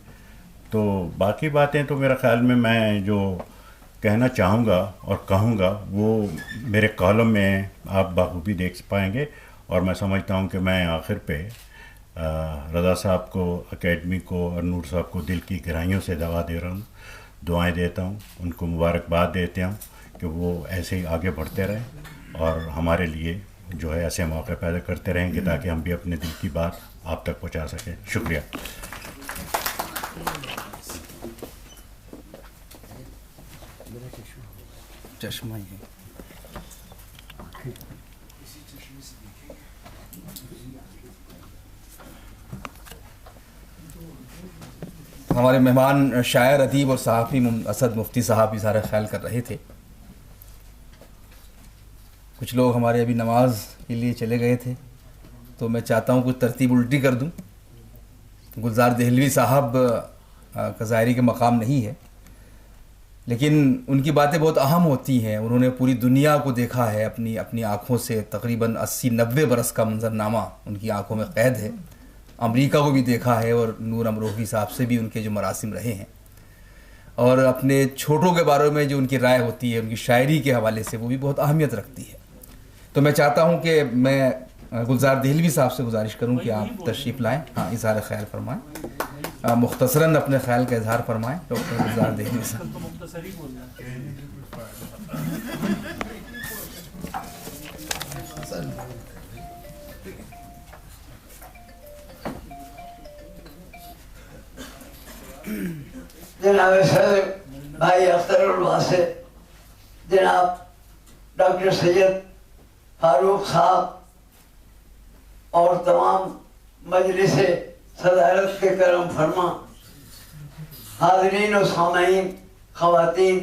تو باقی باتیں تو میرا خیال میں جو کہنا چاہوں گا اور کہوں گا وہ میرے کالم میں آپ بخوبی دیکھ پائیں گے، اور میں سمجھتا ہوں کہ میں آخر پہ رضا صاحب کو، اکیڈمی کو اور نور صاحب کو دل کی گہرائیوں سے دعا دے رہا ہوں، دعائیں دیتا ہوں، ان کو مبارکباد دیتے ہوں کہ وہ ایسے ہی آگے بڑھتے رہیں اور ہمارے لیے جو ہے ایسے موقع پیدا کرتے رہیں گے تاکہ ہم بھی اپنے دل کی بات آپ تک پہنچا سکیں۔ شکریہ۔ چشمہ ہی ہمارے مہمان شاعر، ادیب اور صحافی اسد مفتی صاحب اظہار خیال کر رہے تھے۔ کچھ لوگ ہمارے ابھی نماز کے لیے چلے گئے تھے، تو میں چاہتا ہوں کچھ ترتیب الٹی کر دوں۔ گلزار دہلوی صاحب کا ظاہری کے مقام نہیں ہے، لیکن ان کی باتیں بہت اہم ہوتی ہیں۔ انہوں نے پوری دنیا کو دیکھا ہے اپنی آنکھوں سے، تقریباً 80-90 برس کا منظرنامہ ان کی آنکھوں میں قید ہے۔ امریکہ کو بھی دیکھا ہے، اور نور امروہی صاحب سے بھی ان کے جو مراسم رہے ہیں، اور اپنے چھوٹوں کے بارے میں جو ان کی رائے ہوتی ہے ان کی شاعری کے حوالے سے وہ بھی بہت اہمیت رکھتی ہے۔ تو میں چاہتا ہوں کہ میں گلزار دہلوی صاحب سے گزارش کروں کہ آپ تشریف لائیں، ہاں اظہار خیال فرمائیں، مختصراً اپنے خیال کا اظہار فرمائیں ڈاکٹر گلزار دہلوی صاحب۔ جناب صدر بھائی اختر الواسع، جناب ڈاکٹر سید فاروق صاحب اور تمام مجلس صدارت کے کرم فرما، حاضرین و سامعین، خواتین،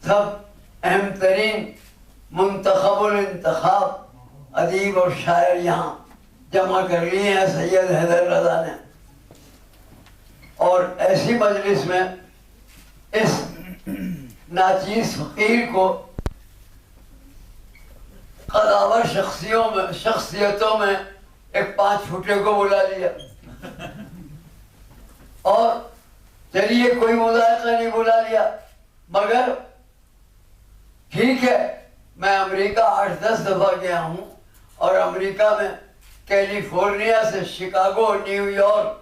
سب اہم ترین منتخب الانتخاب ادیب اور شاعر یہاں جمع کر لیے ہیں سید حیدر رضا نے، اور ایسی مجلس میں اس ناچیز فقیر کو قداور شخصیتوں میں ایک 5 فٹے کو بلا لیا، اور چلیے کوئی مذائقہ نہیں بلا لیا، مگر ٹھیک ہے میں امریکہ 8-10 دفعہ گیا ہوں، اور امریکہ میں کیلیفورنیا سے Chicago, new York,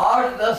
8-10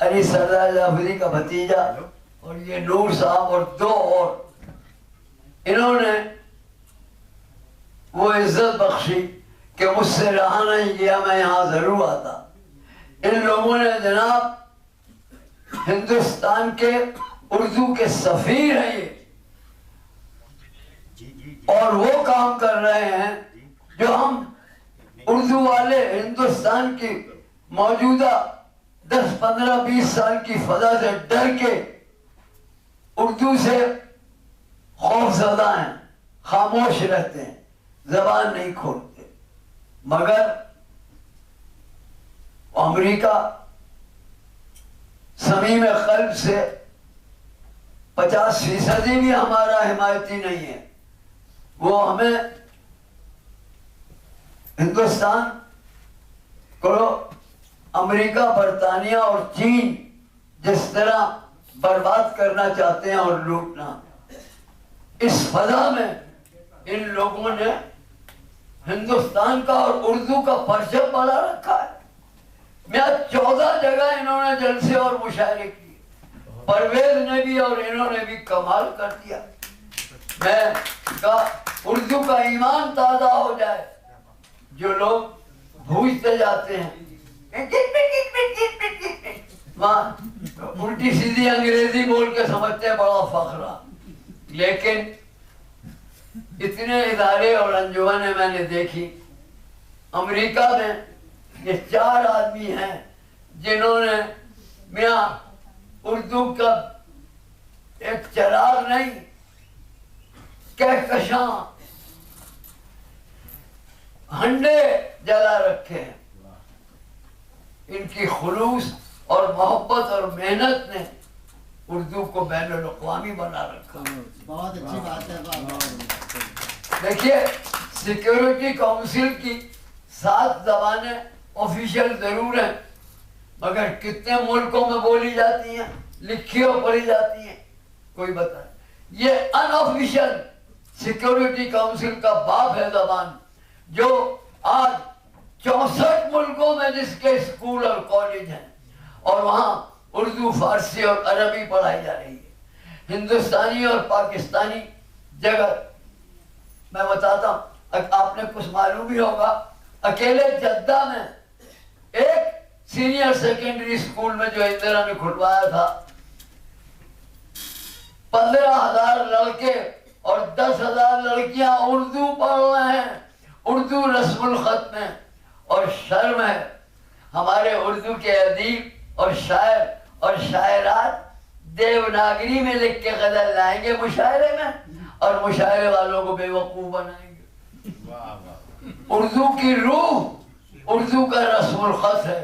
Ali Sardar Jafri کا بھتیجا اور یہ نور صاحب اور 2 اور، انہوں نے وہ عزت بخشی کہ مجھ سے رہا نہیں گیا، میں یہاں ضرور آتا۔ ان لوگوں نے جناب ہندوستان کے اردو کے سفیر ہیں یہ، اور وہ کام کر رہے ہیں جو ہم اردو والے ہندوستان کی موجودہ 10 15 20 سال کی فضا سے ڈر کے اردو سے خوف زدہ ہیں، خاموش رہتے ہیں، زبان نہیں کھولتے، مگر امریکہ صمیم قلب سے 50% بھی ہمارا حمایتی نہیں ہے۔ وہ ہمیں ہندوستان کو امریکہ، برطانیہ اور چین جس طرح برباد کرنا چاہتے ہیں اور لوٹنا، اس فضا میں ان لوگوں نے ہندوستان کا اور اردو کا پرچم بنا رکھا ہے۔ میں 14 جگہ انہوں نے جلسے اور مشاعرے کیے، پرویز نے بھی اور انہوں نے بھی کمال کر دیا۔ میں کہا اردو کا ایمان تازہ ہو جائے، جو لوگ بھوجتے جاتے ہیں وہاں الٹی سیدھی انگریزی بول کے سمجھتے ہیں بڑا فخرہ، لیکن اتنے ادارے اور انجمنیں میں نے دیکھی امریکہ میں، یہ 4 آدمی ہیں جنہوں نے میاں اردو کا ایک چراغ نہیں، کہکشاں ہنڈے جلا رکھے ہیں۔ ان کی خلوص اور محبت اور محنت نے اردو کو بین الاقوامی بنا رکھا۔ بہت اچھی بات ہے۔ دیکھیے سیکیورٹی کونسل کی 7 زبانیں آفیشیل ضرور ہیں، مگر کتنے ملکوں میں بولی جاتی ہیں، لکھی اور پڑھی جاتی ہیں، کوئی بتائے۔ یہ ان آفیشیل سیکیورٹی کونسل کا باپ ہے زبان، جو آج 64 ملکوں میں جس کے اسکول اور کالج ہیں، اور وہاں اردو، فارسی اور عربی پڑھائی جا رہی ہے۔ ہندوستانی اور پاکستانی جگہ میں بتاتا ہوں، آپ نے کچھ معلوم بھی ہوگا، اکیلے جدہ میں ایک سینئر سیکنڈری اسکول میں جو اندرا نے کھلوایا تھا، 15,000 لڑکے اور 10,000 لڑکیاں اردو پڑھ رہے ہیں، اردو رسم الخط میں۔ اور شرم ہے ہمارے اردو کے ادیب اور شاعر اور شاعرات دیوناگری میں لکھ کے غزل لائیں گے مشاعرے میں، اور مشاعرے والوں کو بے وقوف بنائیں گے۔ اردو کی روح اردو کا رسم الخط ہے،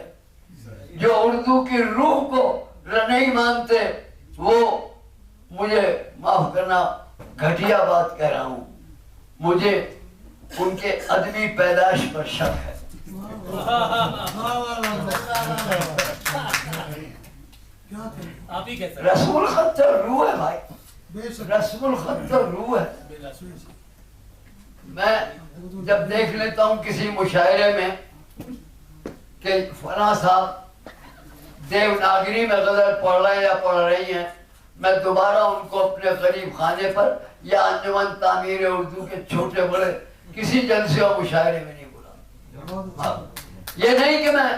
جو اردو کی روح کو نہیں مانتے وہ، مجھے معاف کرنا گھٹیا بات کہہ رہا ہوں، مجھے ان کے ادبی پیدائش پر شک ہے۔ رسم الخط تو روح ہے بھائی، رسم الخط تو روح ہے۔ میں جب دیکھ لیتا ہوں کسی مشاعرے میں کہ فلاں صاحب دیوناگری میں غزل پڑھ رہے ہیں یا پڑھ رہی ہیں، میں دوبارہ ان کو اپنے غریب خانے پر یا انجمن تعمیر اردو کے چھوٹے بڑے کسی جلسے اور مشاعرے میں نہیں بولا۔ یہ نہیں کہ میں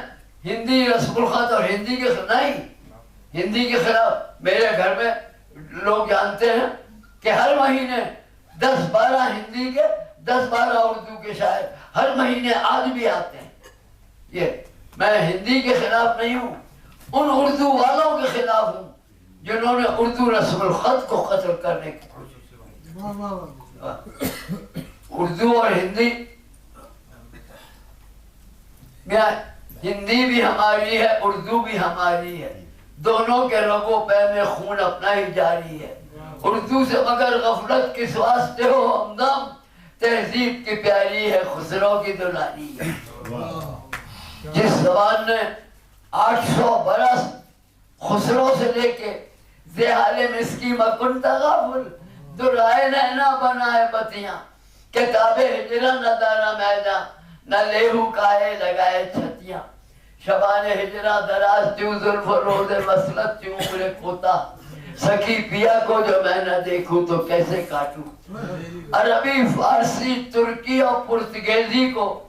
ہندی رسم الخط اور ہندی کے خلاف نہیں، ہندی کے خلاف میرے گھر میں لوگ جانتے ہیں کہ ہر مہینے 10-12 ہندی کے 10-12 اردو کے شاعر ہر مہینے آج بھی آتے ہیں۔ یہ میں ہندی کے خلاف نہیں ہوں، ان اردو والوں کے خلاف ہوں جنہوں نے اردو رسم الخط کو قتل کرنے کی کوشش کی۔ اردو اور ہندی، ہندی بھی ہماری ہے، اردو بھی ہماری ہے، دونوں کے رگوں پہ میں خون اپنا ہی جاری ہے۔ اردو سے مگر غفلت کس واسطے ہو ہمدم، تہذیب کی پیاری ہے، خسرو کی دلانی ہے۔ جس زبان نے 800 برس خسرو سے لے کے زیحال مسکی مکن تغافل، درائے نینا بنائے بتیاں، کتاب ہجرہ نہ دارا میدان، نہ لیہو کائے لگائے چھتیاں۔ شبان ہجرہ دراز تیوں زلف و روز وصلت تیوں عمر کوتا سکی پیا کو جو میں نہ دیکھوں تو کیسے کاٹوں عربی فارسی ترکی اور پرتگیزی کو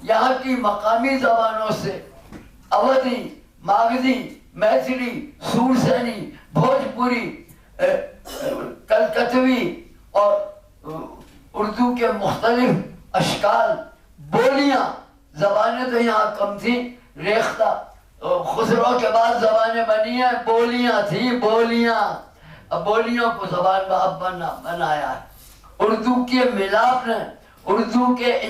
یہاں کی مقامی زبانوں سے اودھی ماگدھی میتھلی سورسینی بھوجپوری کلکتوی اور اردو کے مختلف اشکال بولیاں زبانیں تو یہاں کم تھیں ریختہ خسرو کے بعد زبانیں بنی ہیں بولیاں تھیں بولیاں اب بولیوں کو زبان باب بنایا ہے اردو کے ملاپ نے اردو کے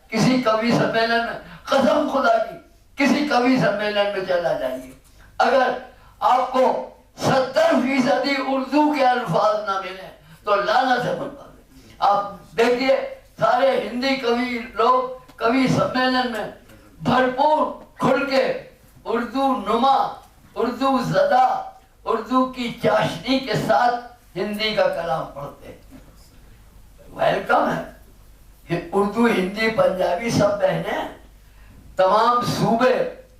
کسی قوی سمیلن میں قسم خدا کی کسی قوی سمیلن میں چلا جائیے اگر آپ کو 70% اردو کے الفاظ نہ ملیں تو لانا سے بنوا دیں آپ دیکھیے سارے ہندی قوی لوگ قوی سمیلن میں بھرپور کھل کے اردو نما اردو زدہ اردو کی چاشنی کے ساتھ ہندی کا کلام پڑھتے ہیں ویلکم ہے اردو ہندی پنجابی سب بہنیں تمام صوبے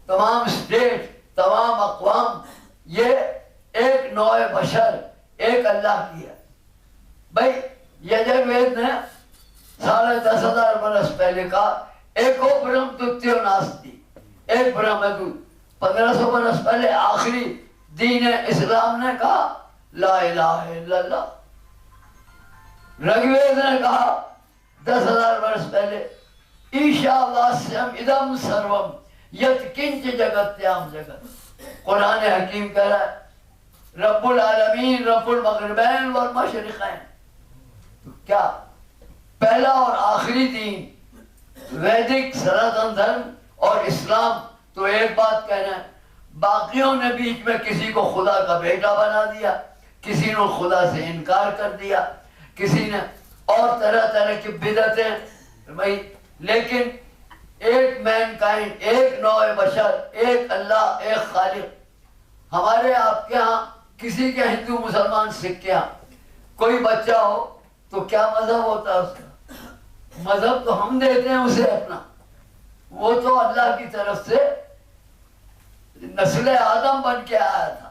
تمام اسٹیٹ تمام اقوام یہ ایک نوع بشر ایک اللہ کی ہے بھائی یجروید نے 10,500 برس پہلے کہا ایکو برہم تتیو ناستی ایک برہم ہے 1500 برس پہلے آخری دین اسلام نے کہا لا الہ الا اللہ رگوید نے کہا 10,000 برس پہلے ایشا واسیم ادم سروم یت کنچ جگتیام جگت قرآن حکیم کہہ رہا ہے رب العالمین رب المغربین والمشرقین تو کیا پہلا اور آخری دین ویدک سناتن دھرم اور اسلام تو ایک بات کہنا ہے باقیوں نے بیچ میں کسی کو خدا کا بیٹا بنا دیا کسی نے خدا سے انکار کر دیا کسی نے اور طرح طرح کی بدعتیں بھائی لیکن ایک مین کائنڈ ایک نوع بشر ایک اللہ ایک خالق ہمارے آپ کے ہاں کسی کے ہندو مسلمان سکھ کے ہاں کوئی بچہ ہو تو کیا مذہب ہوتا ہے اس کا مذہب تو ہم دیتے ہیں اسے اپنا وہ تو اللہ کی طرف سے نسل آدم بن کے آیا تھا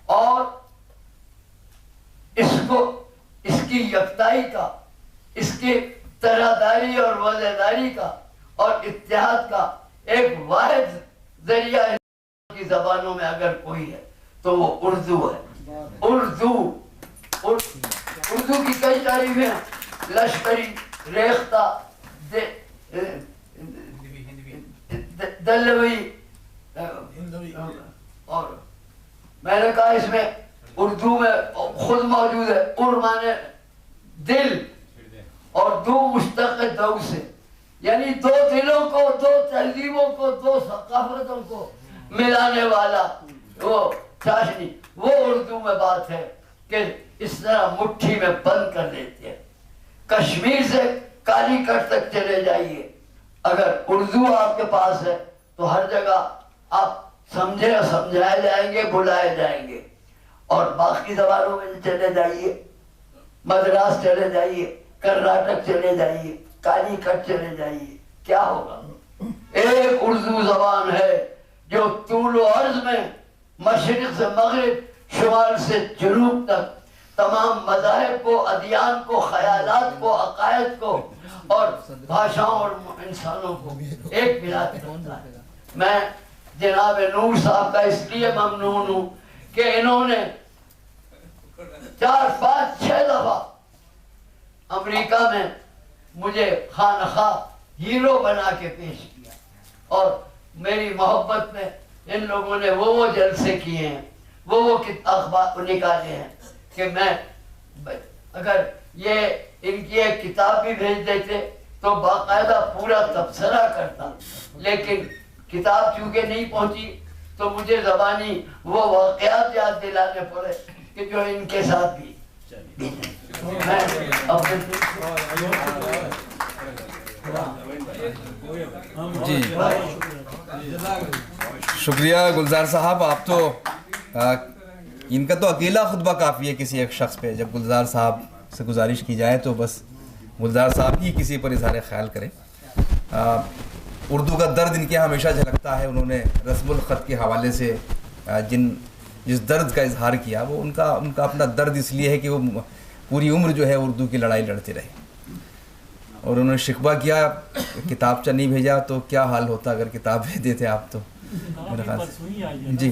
اور اس کی یکتائی کا اس کی طرح داری اور وضع داری کا اور اتحاد کا ایک واحد ذریعہ کی زبانوں میں اگر کوئی ہے تو وہ اردو ہے اردو کی کئی تعریفیں ہیں لشکری ریختہ دلوی اور میں نے کہا اس میں اردو میں خود موجود ہے مانے دل اور دو مشتق دو سے یعنی دو دلوں کو دو تہذیبوں کو دو ثقافتوں کو ملانے والا وہ چاشنی وہ اردو میں بات ہے کہ اس طرح مٹھی میں بند کر دیتے ہیں کشمیر سے کالی کٹ تک چلے جائیے اگر اردو آپ کے پاس ہے تو ہر جگہ آپ سمجھے اور سمجھائے جائیں گے بلائے جائیں گے اور باقی زبانوں میں چلے جائیے مدراس چلے جائیے کرناٹک چلے جائیے کالی کٹ چلے جائیے کیا ہوگا ایک اردو زبان ہے جو طول و عرض میں مشرق سے مغرب شمال سے جنوب تک تمام مذاہب کو ادیان کو خیالات کو عقائد کو اور بھاشاؤں اور انسانوں کو ایک ملا کے رکھتا ہے میں جناب نور صاحب کا اس لیے ممنون ہوں کہ انہوں نے 4 5 6 دفعہ امریکہ میں مجھے خانخواہ ہیرو بنا کے پیش کیا اور میری محبت میں ان لوگوں نے وہ جلسے کیے ہیں وہ اخبار نکالے ہیں کہ میں اگر یہ ان کی ایک کتاب بھی بھیج دیتے تو باقاعدہ پورا تبصرہ کرتا لیکن کتاب چونکہ نہیں پہنچی تو مجھے زبانی وہ واقعات یاد دلانے پڑے کہ جو ان کے ساتھ بھی جی شکریہ گلزار صاحب آپ تو ان کا تو اکیلا خطبہ کافی ہے کسی ایک شخص پہ جب گلزار صاحب سے گزارش کی جائے تو بس گلزار صاحب ہی کسی پر اظہار خیال کریں اردو کا درد ان کے یہاں ہمیشہ جھلکتا ہے. انہوں نے رسم الخط کے حوالے سے جس درد کا اظہار کیا وہ ان کا اپنا درد اس لیے ہے کہ وہ پوری عمر جو ہے اردو کی لڑائی لڑتے رہے. اور انہوں نے شکوہ کیا کتابچہ نہیں بھیجا تو کیا حال ہوتا اگر کتاب بھیج دیتے آپ تو میرے خیال سے. جی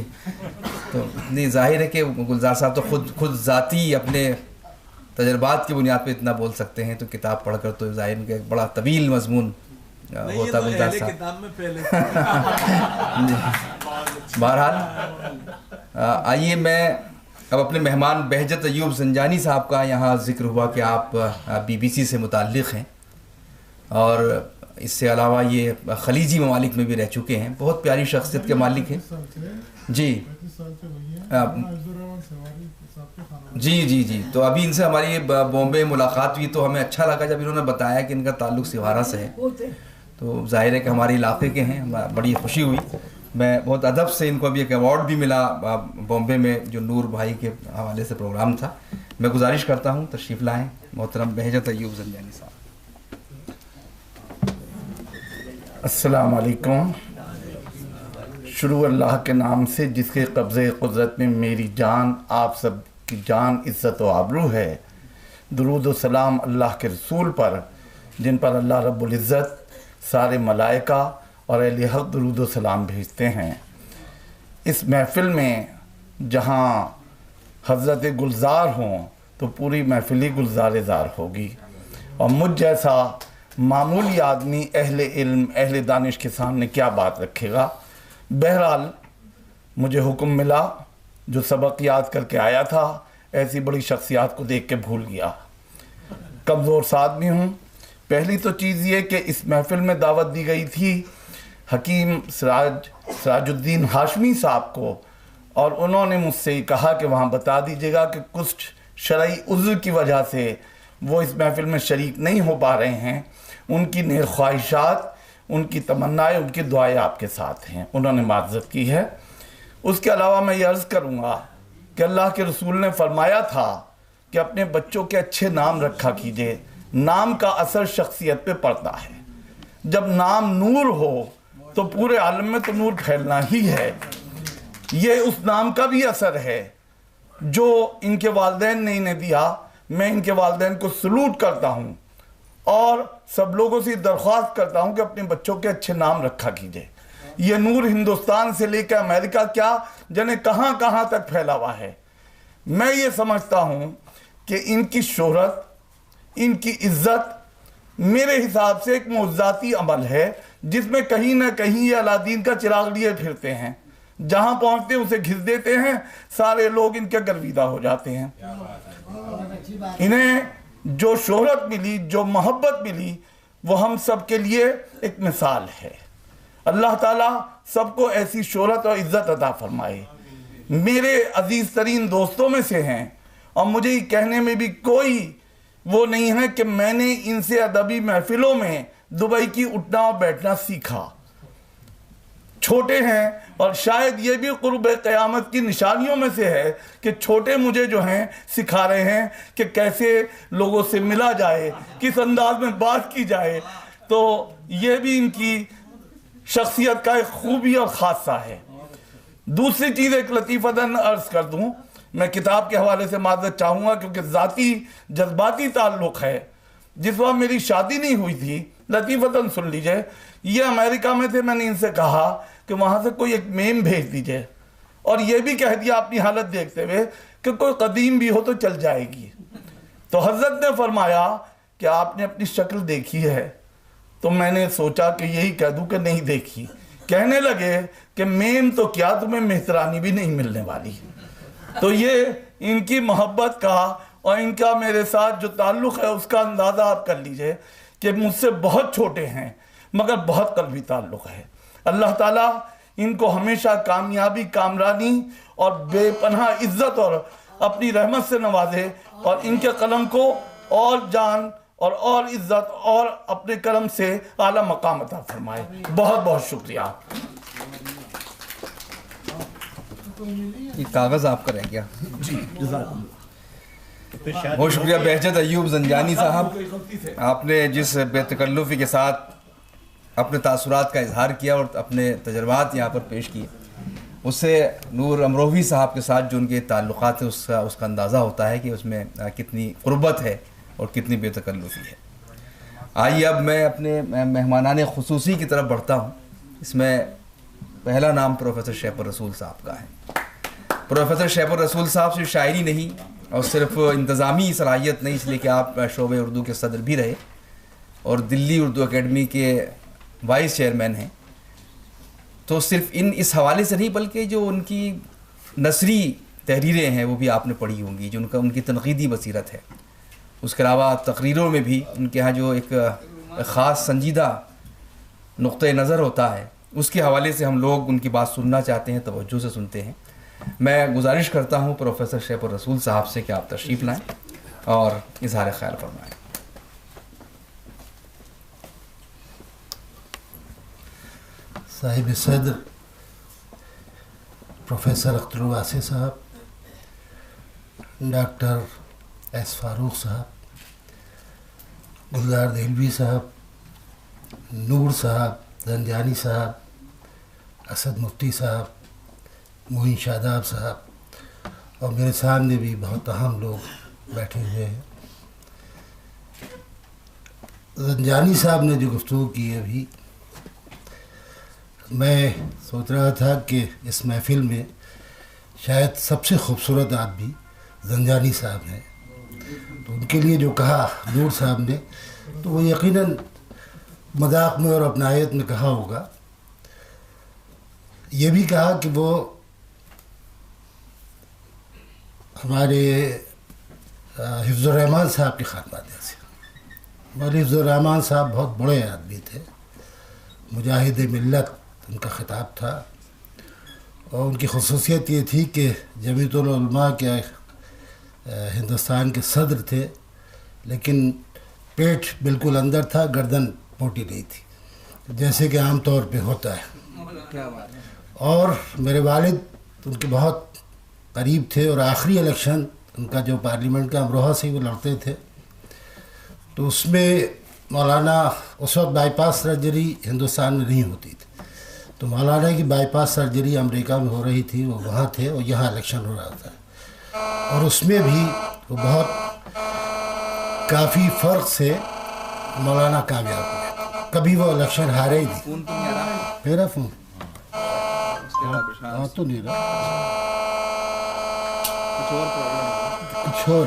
تو نہیں ظاہر ہے کہ گلزار صاحب تو خود ذاتی اپنے تجربات کی بنیاد پہ اتنا بول سکتے ہیں, تو کتاب پڑھ کر تو ظاہر ہے کہ ایک بڑا طویل مضمون ہوتا ہے گلزار صاحب. بہرحال آئیے میں اب اپنے مہمان بہجت ایوب زنجانی صاحب کا یہاں ذکر ہوا کہ آپ BBC سے متعلق ہیں اور اس سے علاوہ یہ خلیجی ممالک میں بھی رہ چکے ہیں, بہت پیاری شخصیت کے مالک ہیں. جی جی تو ابھی ان سے ہماری بامبے ملاقات ہوئی تو ہمیں اچھا لگا جب انہوں نے بتایا کہ ان کا تعلق سوارا سے ہے, تو ظاہر ہے کہ ہمارے علاقے کے ہیں, بڑی خوشی ہوئی. میں بہت ادب سے ان کو ابھی ایک ایوارڈ بھی ملا بامبے میں جو نور بھائی کے حوالے سے پروگرام تھا. میں گزارش کرتا ہوں تشریف لائیں محترم بہجت ایوب زنجانی صاحب. السلام علیکم. شروع اللہ کے نام سے جس کے قبضے قدرت میں میری جان آپ سب کی جان عزت و آبرو ہے. درود و سلام اللہ کے رسول پر جن پر اللہ رب العزت سارے ملائکہ اور اہل حق درود و سلام بھیجتے ہیں. اس محفل میں جہاں حضرت گلزار ہوں تو پوری محفل ہی گلزار زار ہوگی, اور مجھ جیسا معمولی آدمی اہل علم اہل دانش کے سامنے کیا بات رکھے گا. بہرحال مجھے حکم ملا, جو سبق یاد کر کے آیا تھا ایسی بڑی شخصیات کو دیکھ کے بھول گیا. کمزور سا آدمی ہوں. پہلی تو چیز یہ کہ اس محفل میں دعوت دی گئی تھی حکیم سراج الدین ہاشمی صاحب کو, اور انہوں نے مجھ سے کہا کہ وہاں بتا دیجیے گا کہ کچھ شرعی عذر کی وجہ سے وہ اس محفل میں شریک نہیں ہو پا رہے ہیں. ان کی نیک خواہشات, ان کی تمنائیں, ان کی دعائیں آپ کے ساتھ ہیں. انہوں نے معذرت کی ہے. اس کے علاوہ میں یہ عرض کروں گا کہ اللہ کے رسول نے فرمایا تھا کہ اپنے بچوں کے اچھے نام رکھا کیجئے. نام کا اثر شخصیت پہ پڑتا ہے. جب نام نور ہو تو پورے عالم میں تو نور پھیلنا ہی ہے. یہ اس نام کا بھی اثر ہے جو ان کے والدین نے انہیں دیا. میں ان کے والدین کو سلوٹ کرتا ہوں اور سب لوگوں سے درخواست کرتا ہوں کہ اپنے بچوں کے اچھے نام رکھا کیجئے. یہ نور ہندوستان سے لے کے امریکہ کیا جانے کہاں کہاں تک پھیلا ہوا ہے. میں یہ سمجھتا ہوں کہ ان کی شہرت, ان کی عزت میرے حساب سے ایک معجزاتی عمل ہے جس میں کہیں نہ کہیں یہ علادین کا چراغ لیے پھرتے ہیں. جہاں پہنچتے اسے گھس دیتے ہیں, سارے لوگ ان کے گرویدہ ہو جاتے ہیں. انہیں جو شہرت ملی, جو محبت ملی, وہ ہم سب کے لیے ایک مثال ہے. اللہ تعالیٰ سب کو ایسی شہرت اور عزت عطا فرمائے. میرے عزیز ترین دوستوں میں سے ہیں اور مجھے یہ کہنے میں بھی کوئی وہ نہیں ہے کہ میں نے ان سے ادبی محفلوں میں دبئی کی اٹھنا اور بیٹھنا سیکھا. چھوٹے ہیں اور شاید یہ بھی قرب قیامت کی نشانیوں میں سے ہے کہ چھوٹے مجھے جو ہیں سکھا رہے ہیں کہ کیسے لوگوں سے ملا جائے, کس انداز میں بات کی جائے. تو یہ بھی ان کی شخصیت کا ایک خوبی اور خاصہ ہے. دوسری چیز ایک لطیفتاً عرض کر دوں, میں کتاب کے حوالے سے معذرت چاہوں گا کیونکہ ذاتی جذباتی تعلق ہے. جس وقت میری شادی نہیں ہوئی تھی, لطیفتاً سن لیجئے, یہ امریکہ میں تھے, میں نے ان سے کہا کہ وہاں سے کوئی ایک میم بھیج دیجئے, اور یہ بھی کہہ دیا اپنی حالت دیکھتے ہوئے کہ کوئی قدیم بھی ہو تو چل جائے گی. تو حضرت نے فرمایا کہ آپ نے اپنی شکل دیکھی ہے. تو میں نے سوچا کہ یہی کہہ دوں کہ نہیں دیکھی. کہنے لگے کہ میم تو کیا, تمہیں مہترانی بھی نہیں ملنے والی. تو یہ ان کی محبت کا اور ان کا میرے ساتھ جو تعلق ہے اس کا اندازہ آپ کر لیجئے کہ مجھ سے بہت چھوٹے ہیں مگر بہت قلبی تعلق ہے. اللہ تعالیٰ ان کو ہمیشہ کامیابی, کامرانی اور بے پناہ عزت اور اپنی رحمت سے نوازے, اور ان کے قلم کو اور جان اور عزت اور اپنے کرم سے اعلیٰ مقام عطا فرمائے. بہت بہت شکریہ. یہ کاغذ آپ کا رہ گیا. جی جزاک اللہ. بہت شکریہ بہجت ایوب زنجانی صاحب. آپ نے جس بے تکلفی کے ساتھ اپنے تاثرات کا اظہار کیا اور اپنے تجربات یہاں پر پیش کیے، اس سے نور امروہوی صاحب کے ساتھ جو ان کے تعلقات ہیں اس کا اندازہ ہوتا ہے کہ اس میں کتنی قربت ہے اور کتنی بے تکلفی ہے۔ آئیے اب میں اپنے مہمانان خصوصی کی طرف بڑھتا ہوں۔ اس میں پہلا نام پروفیسر شیخ الرسول صاحب کا ہے۔ پروفیسر شیخ الرسول صاحب صرف شاعری نہیں اور صرف انتظامی صلاحیت نہیں، اس لیے کہ آپ شعبہ اردو کے صدر بھی رہے اور دلی اردو اکیڈمی کے وائس چیئرمین ہیں، تو صرف اس حوالے سے نہیں بلکہ جو ان کی نثری تحریریں ہیں وہ بھی آپ نے پڑھی ہوں گی، جو ان کی تنقیدی بصیرت ہے۔ اس کے علاوہ تقریروں میں بھی ان کے ہاں جو ایک خاص سنجیدہ نقطۂ نظر ہوتا ہے، اس کے حوالے سے ہم لوگ ان کی بات سننا چاہتے ہیں، توجہ سے سنتے ہیں۔ میں گزارش کرتا ہوں پروفیسر شیخ الرسول صاحب سے کہ آپ تشریف لائیں اور اظہار خیال فرمائیں۔ صاحب صدر پروفیسر اختر الواسع صاحب، ڈاکٹر ایس فاروق صاحب، گلزار دہلوی صاحب، نور صاحب، زنجانی صاحب، اسد مفتی صاحب، معین شاداب صاحب، اور میرے سامنے بھی بہت اہم لوگ بیٹھے ہوئے ہیں۔ زنجانی صاحب نے جو گفتگو کی ابھی، میں سوچ رہا تھا کہ اس محفل میں شاید سب سے خوبصورت آدمی زنجانی صاحب ہیں، تو ان کے لیے جو کہا نور صاحب نے تو وہ یقیناً مذاق میں اور اپنائیت میں کہا ہوگا۔ یہ بھی کہا کہ وہ ہمارے حفظ الرحمان صاحب کے خاندان سے، ہمارے حفظ الرحمان صاحب بہت بڑے آدمی تھے، مجاہد ملت ان کا خطاب تھا، اور ان کی خصوصیت یہ تھی کہ جمعیت العلماء کے ہندوستان کے صدر تھے، لیکن پیٹ بالکل اندر تھا، گردن موٹی نہیں تھی، جیسے کہ عام طور پہ ہوتا ہے۔ اور میرے والد ان کے بہت قریب تھے، اور آخری الیکشن ان کا جو پارلیمنٹ کا امروہہ سے وہ لڑتے تھے، تو اس میں مولانا اس وقت بائی پاس سرجری ہندوستان میں نہیں ہوتی تھی، تو مولانا کی بائی پاس سرجری امریکہ میں ہو رہی تھی، وہ وہاں تھے اور یہاں الیکشن ہو رہا تھا، اور اس میں بھی وہ بہت کافی فرق سے مولانا کامیاب ہوئے، کبھی وہ الیکشن ہارے ہی نہیں۔ میرا فون تو نہیں رہا، کچھ اور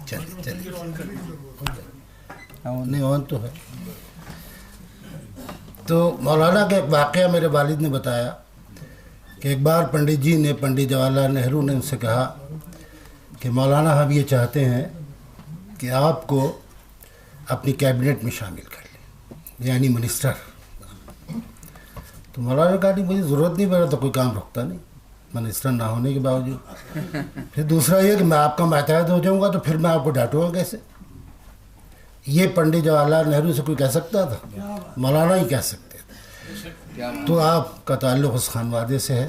چلیے نہیں آن تو ہے۔ تو مولانا کا ایک واقعہ میرے والد نے بتایا کہ ایک بار پنڈت جی نے، پنڈت جواہر لال نہرو نے ان سے کہا کہ مولانا ہم یہ چاہتے ہیں کہ آپ کو اپنی کیبنٹ میں شامل کر لیں، یعنی منسٹر۔ تو مولانا نے کہا نہیں مجھے ضرورت نہیں، میرا تو کوئی کام رکتا نہیں منسٹر نہ ہونے کے باوجود۔ پھر دوسرا یہ کہ میں آپ کا ماتحت ہو جاؤں گا تو پھر میں آپ کو ڈانٹوں گا کیسے؟ یہ پنڈت جواہر لال نہرو سے کوئی کہہ سکتا تھا؟ مولانا ہی کہہ سکتے تھے۔ تو آپ کا تعلق اس خانوادے سے ہے،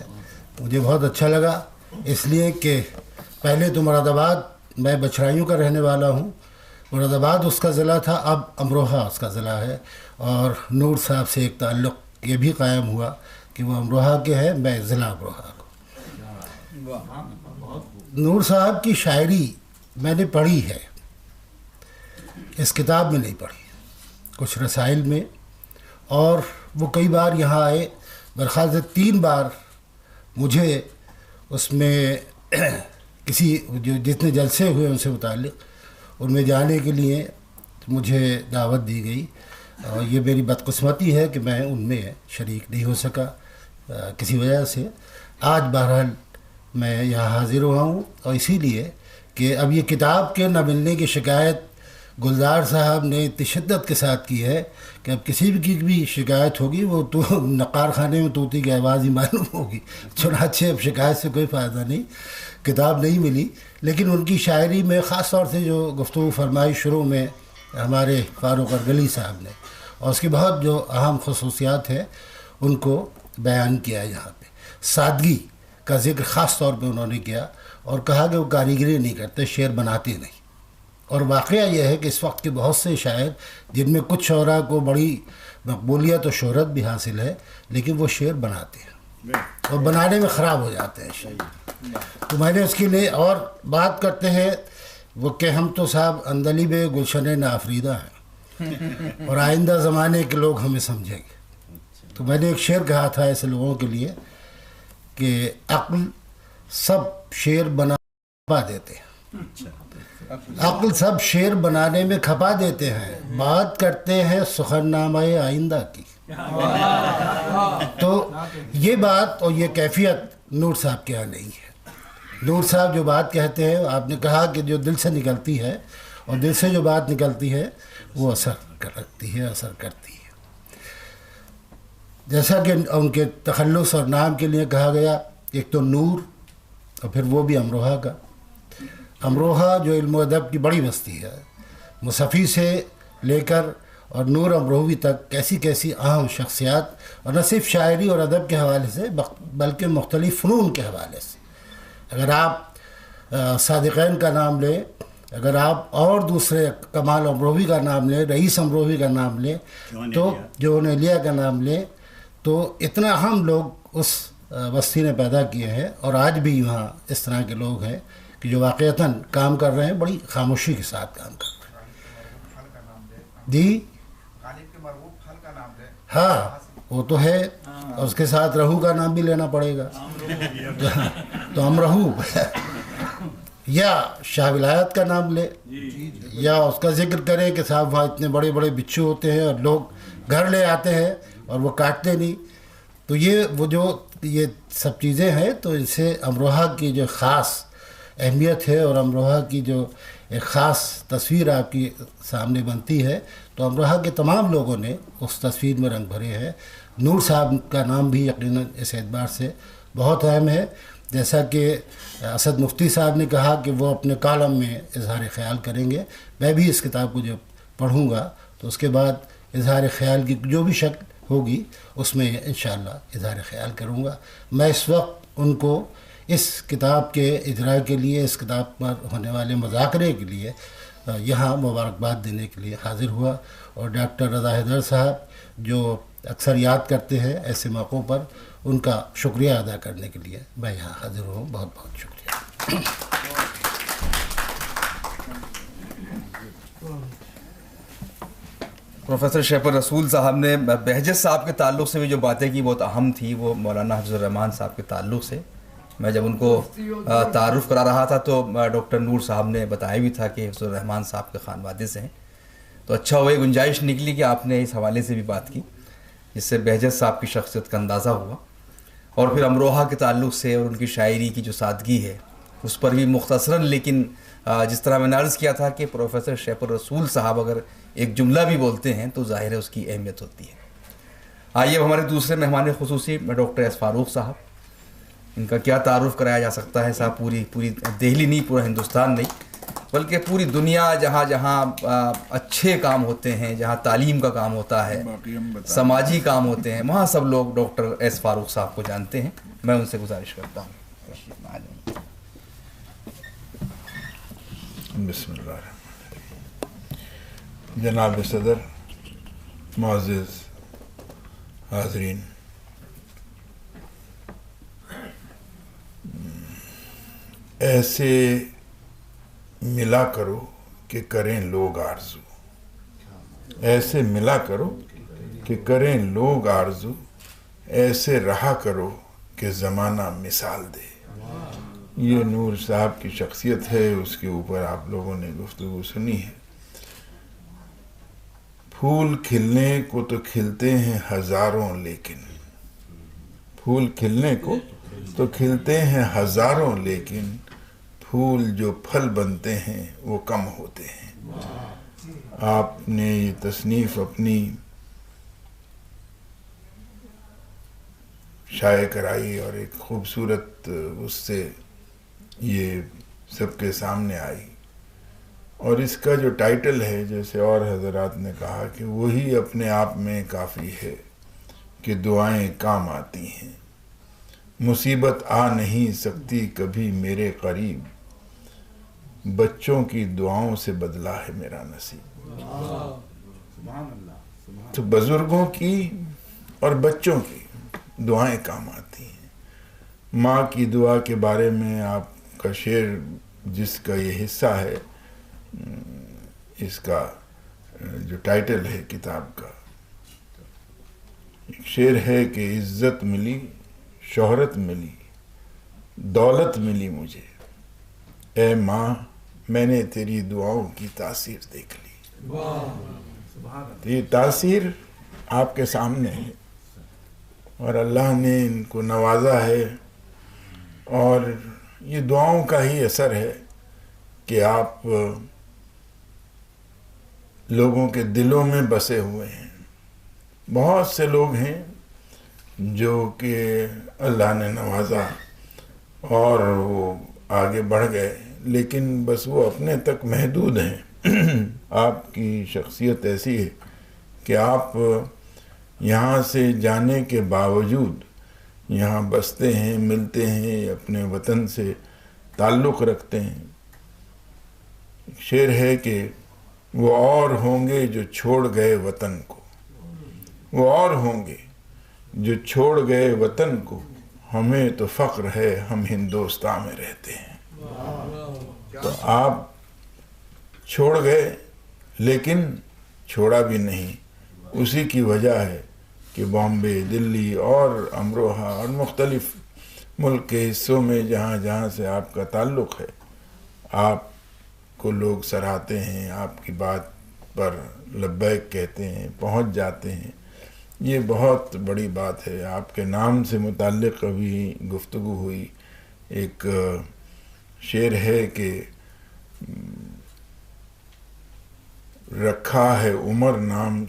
مجھے بہت اچھا لگا، اس لیے کہ پہلے تو مراد آباد، میں بچھرائیوں کا رہنے والا ہوں، مراد آباد اس کا ضلع تھا، اب امروہہ اس کا ضلع ہے، اور نور صاحب سے ایک تعلق یہ بھی قائم ہوا کہ وہ امروہہ کے ہیں، میں ضلع امروہہ کو۔ نور صاحب کی شاعری میں نے پڑھی ہے، اس کتاب میں نہیں پڑھی، کچھ رسائل میں، اور وہ کئی بار یہاں آئے، برخاص سے 3 بار مجھے اس میں کسی جو جتنے جلسے ہوئے ان سے متعلق ان میں جانے کے لیے مجھے دعوت دی گئی، اور یہ میری بدقسمتی ہے کہ میں ان میں شریک نہیں ہو سکا کسی وجہ سے۔ آج بہرحال میں یہاں حاضر ہوا ہوں، اور اسی لیے کہ اب یہ کتاب کے نہ ملنے کی شکایت گلزار صاحب نے اتنی شدت کے ساتھ کی ہے کہ اب کسی بھی شکایت ہوگی وہ تو نقار خانے میں طوطی کی آواز ہی معلوم ہوگی، چنانچہ اب شکایت سے کوئی فائدہ نہیں، کتاب نہیں ملی۔ لیکن ان کی شاعری میں خاص طور سے جو گفتگو فرمائی شروع میں ہمارے فاروق ارگلی صاحب نے، اور اس کی بہت جو اہم خصوصیات ہیں ان کو بیان کیا یہاں پہ۔ سادگی کا ذکر خاص طور پہ انہوں نے کیا، اور کہا کہ وہ کاریگری نہیں کرتے، شعر بناتے نہیں، اور واقعہ یہ ہے کہ اس وقت کے بہت سے شاعر جن میں کچھ شعراء کو بڑی مقبولیت و شہرت بھی حاصل ہے لیکن وہ شعر بناتے ہیں اور بنانے میں خراب ہو جاتے ہیں شعر. تو میں نے اس کے لیے اور بات کرتے ہیں وہ کہ ہم تو صاحب اندلیب گلشن نافریدہ ہیں اور آئندہ زمانے کے لوگ ہمیں سمجھیں گے. تو میں نے ایک شعر کہا تھا ایسے لوگوں کے لیے کہ عقل سب شعر بنا دیتے ہیں, عقل سب شعر بنانے میں کھپا دیتے ہیں, بات کرتے ہیں سخننامہ آئندہ کی. تو یہ بات اور یہ کیفیت نور صاحب کے یہاں نہیں ہے. نور صاحب جو بات کہتے ہیں, آپ نے کہا کہ جو دل سے نکلتی ہے, اور دل سے جو بات نکلتی ہے وہ اثر رکھتی ہے, اثر کرتی ہے. جیسا کہ ان کے تخلص اور نام کے لیے کہا گیا, ایک تو نور اور پھر وہ بھی امروہہ کا. امروہہ جو علم و ادب کی بڑی بستی ہے, مصفی سے لے کر اور نور امروہوی تک کیسی کیسی اہم شخصیات, اور نہ صرف شاعری اور ادب کے حوالے سے بلکہ مختلف فنون کے حوالے سے. اگر آپ صادقین کا نام لیں, اگر آپ اور دوسرے کمال امروہوی کا نام لیں, رئیس امروہوی کا نام لیں, تو جون ایلیا کا نام لیں, تو اتنا اہم لوگ اس بستی نے پیدا کیے ہیں. اور آج بھی وہاں اس طرح کے لوگ ہیں کہ جو واقعتاً کام کر رہے ہیں, بڑی خاموشی کے ساتھ کام کر رہے ہیں. جی ہاں وہ تو ہے, اور اس کے ساتھ رہو کا نام بھی لینا پڑے گا. تو ہم رہو یا شاہ ولایت کا نام لے, یا اس کا ذکر کریں کہ صاحب وہاں اتنے بڑے بڑے بچھو ہوتے ہیں اور لوگ گھر لے آتے ہیں اور وہ کاٹتے نہیں. تو یہ سب چیزیں ہیں. تو ان سے امروہہ کی جو خاص اہمیت ہے اور امروہہ کی جو ایک خاص تصویر آپ کی سامنے بنتی ہے, تو امروہہ کے تمام لوگوں نے اس تصویر میں رنگ بھرے ہیں. نور صاحب کا نام بھی یقیناً اس اعتبار سے بہت اہم ہے. جیسا کہ اسد مفتی صاحب نے کہا کہ وہ اپنے کالم میں اظہار خیال کریں گے, میں بھی اس کتاب کو جب پڑھوں گا تو اس کے بعد اظہار خیال کی جو بھی شکل ہوگی اس میں انشاءاللہ اظہار خیال کروں گا. میں اس وقت ان کو اس کتاب کے اجراء کے لیے, اس کتاب پر ہونے والے مذاکرے کے لیے یہاں مبارکباد دینے کے لیے حاضر ہوا. اور ڈاکٹر رضا حیدر صاحب جو اکثر یاد کرتے ہیں ایسے موقعوں پر, ان کا شکریہ ادا کرنے کے لیے میں یہاں حاضر ہوں. بہت بہت شکریہ. پروفیسر شیپ الرسول صاحب نے بہجت صاحب کے تعلق سے بھی جو باتیں کی بہت اہم تھی, وہ مولانا حفظ الرحمان صاحب کے تعلق سے. میں جب ان کو تعارف کرا رہا تھا تو ڈاکٹر نور صاحب نے بتایا بھی تھا کہ حفظ الرحمان صاحب کے خانوادے سے ہیں. تو اچھا ہوا, گنجائش نکلی کہ آپ نے اس حوالے سے بھی بات کی, جس سے بہجت صاحب کی شخصیت کا اندازہ ہوا. اور پھر امروہہ کے تعلق سے اور ان کی شاعری کی جو سادگی ہے اس پر بھی مختصراً, لیکن جس طرح میں نے عرض کیا تھا کہ پروفیسر شیپ الرسول صاحب اگر ایک جملہ بھی بولتے ہیں تو ظاہر ہے اس کی اہمیت ہوتی ہے. آئیے اب ہمارے دوسرے مہمان خصوصی ڈاکٹر ایس فاروق صاحب, ان کا کیا تعارف کرایا جا سکتا ہے صاحب. پوری دہلی نہیں, پورا ہندوستان نہیں, بلکہ پوری دنیا جہاں جہاں اچھے کام ہوتے ہیں, جہاں تعلیم کا کام ہوتا ہے, سماجی کام ہوتے ہیں, وہاں سب لوگ ڈاکٹر ایس فاروق صاحب کو جانتے ہیں. میں ان سے گزارش کرتا ہوں. بسم اللہ الرحمن الرحیم. جناب صدر, معزز حاضرین, ایسے ملا کرو کہ کریں لوگ آرزو, ایسے ملا کرو کہ کریں لوگ آرزو, ایسے رہا کرو کہ زمانہ مثال دے. یہ نور صاحب کی شخصیت ہے, اس کے اوپر آپ لوگوں نے گفتگو سنی ہے. پھول کھلنے کو تو کھلتے ہیں ہزاروں, لیکن پھول کھلنے کو تو کھلتے ہیں ہزاروں, لیکن پھول جو پھل بنتے ہیں وہ کم ہوتے ہیں. آپ نے یہ تصنیف اپنی شائع کرائی اور ایک خوبصورت اس سے یہ سب کے سامنے آئی. اور اس کا جو ٹائٹل ہے, جیسے اور حضرات نے کہا, کہ وہی اپنے آپ میں کافی ہے کہ دعائیں کام آتی ہیں. مصیبت آ نہیں سکتی کبھی میرے قریب, بچوں کی دعاؤں سے بدلا ہے میرا نصیب. تو بزرگوں کی اور بچوں کی دعائیں کام آتی ہیں. ماں کی دعا کے بارے میں آپ کا شعر جس کا یہ حصہ ہے، اس کا جو ٹائٹل ہے کتاب کا، ایک شعر ہے کہ عزت ملی، شہرت ملی، دولت ملی مجھے، اے ماں میں نے تیری دعاؤں کی تاثیر دیکھ لی. تو یہ تاثیر آپ کے سامنے ہے اور اللہ نے ان کو نوازا ہے، اور یہ دعاؤں کا ہی اثر ہے کہ آپ لوگوں کے دلوں میں بسے ہوئے ہیں. بہت سے لوگ ہیں جو کہ اللہ نے نوازا اور وہ آگے بڑھ گئے، لیکن بس وہ اپنے تک محدود ہیں. آپ کی شخصیت ایسی ہے کہ آپ یہاں سے جانے کے باوجود یہاں بستے ہیں، ملتے ہیں، اپنے وطن سے تعلق رکھتے ہیں. شعر ہے کہ وہ اور ہوں گے جو چھوڑ گئے وطن کو، وہ اور ہوں گے جو چھوڑ گئے وطن کو، ہمیں تو فخر ہے ہم ہندوستان میں رہتے ہیں. تو آپ چھوڑ گئے لیکن چھوڑا بھی نہیں. اسی کی وجہ ہے کہ بامبے، دلی اور امروہہ اور مختلف ملک کے حصوں میں جہاں جہاں سے آپ کا تعلق ہے، آپ کو لوگ سراہتے ہیں، آپ کی بات پر لبیک کہتے ہیں، پہنچ جاتے ہیں. یہ بہت بڑی بات ہے. آپ کے نام سے متعلق ابھی گفتگو ہوئی. ایک شعر ہے کہ رکھا ہے عمر نام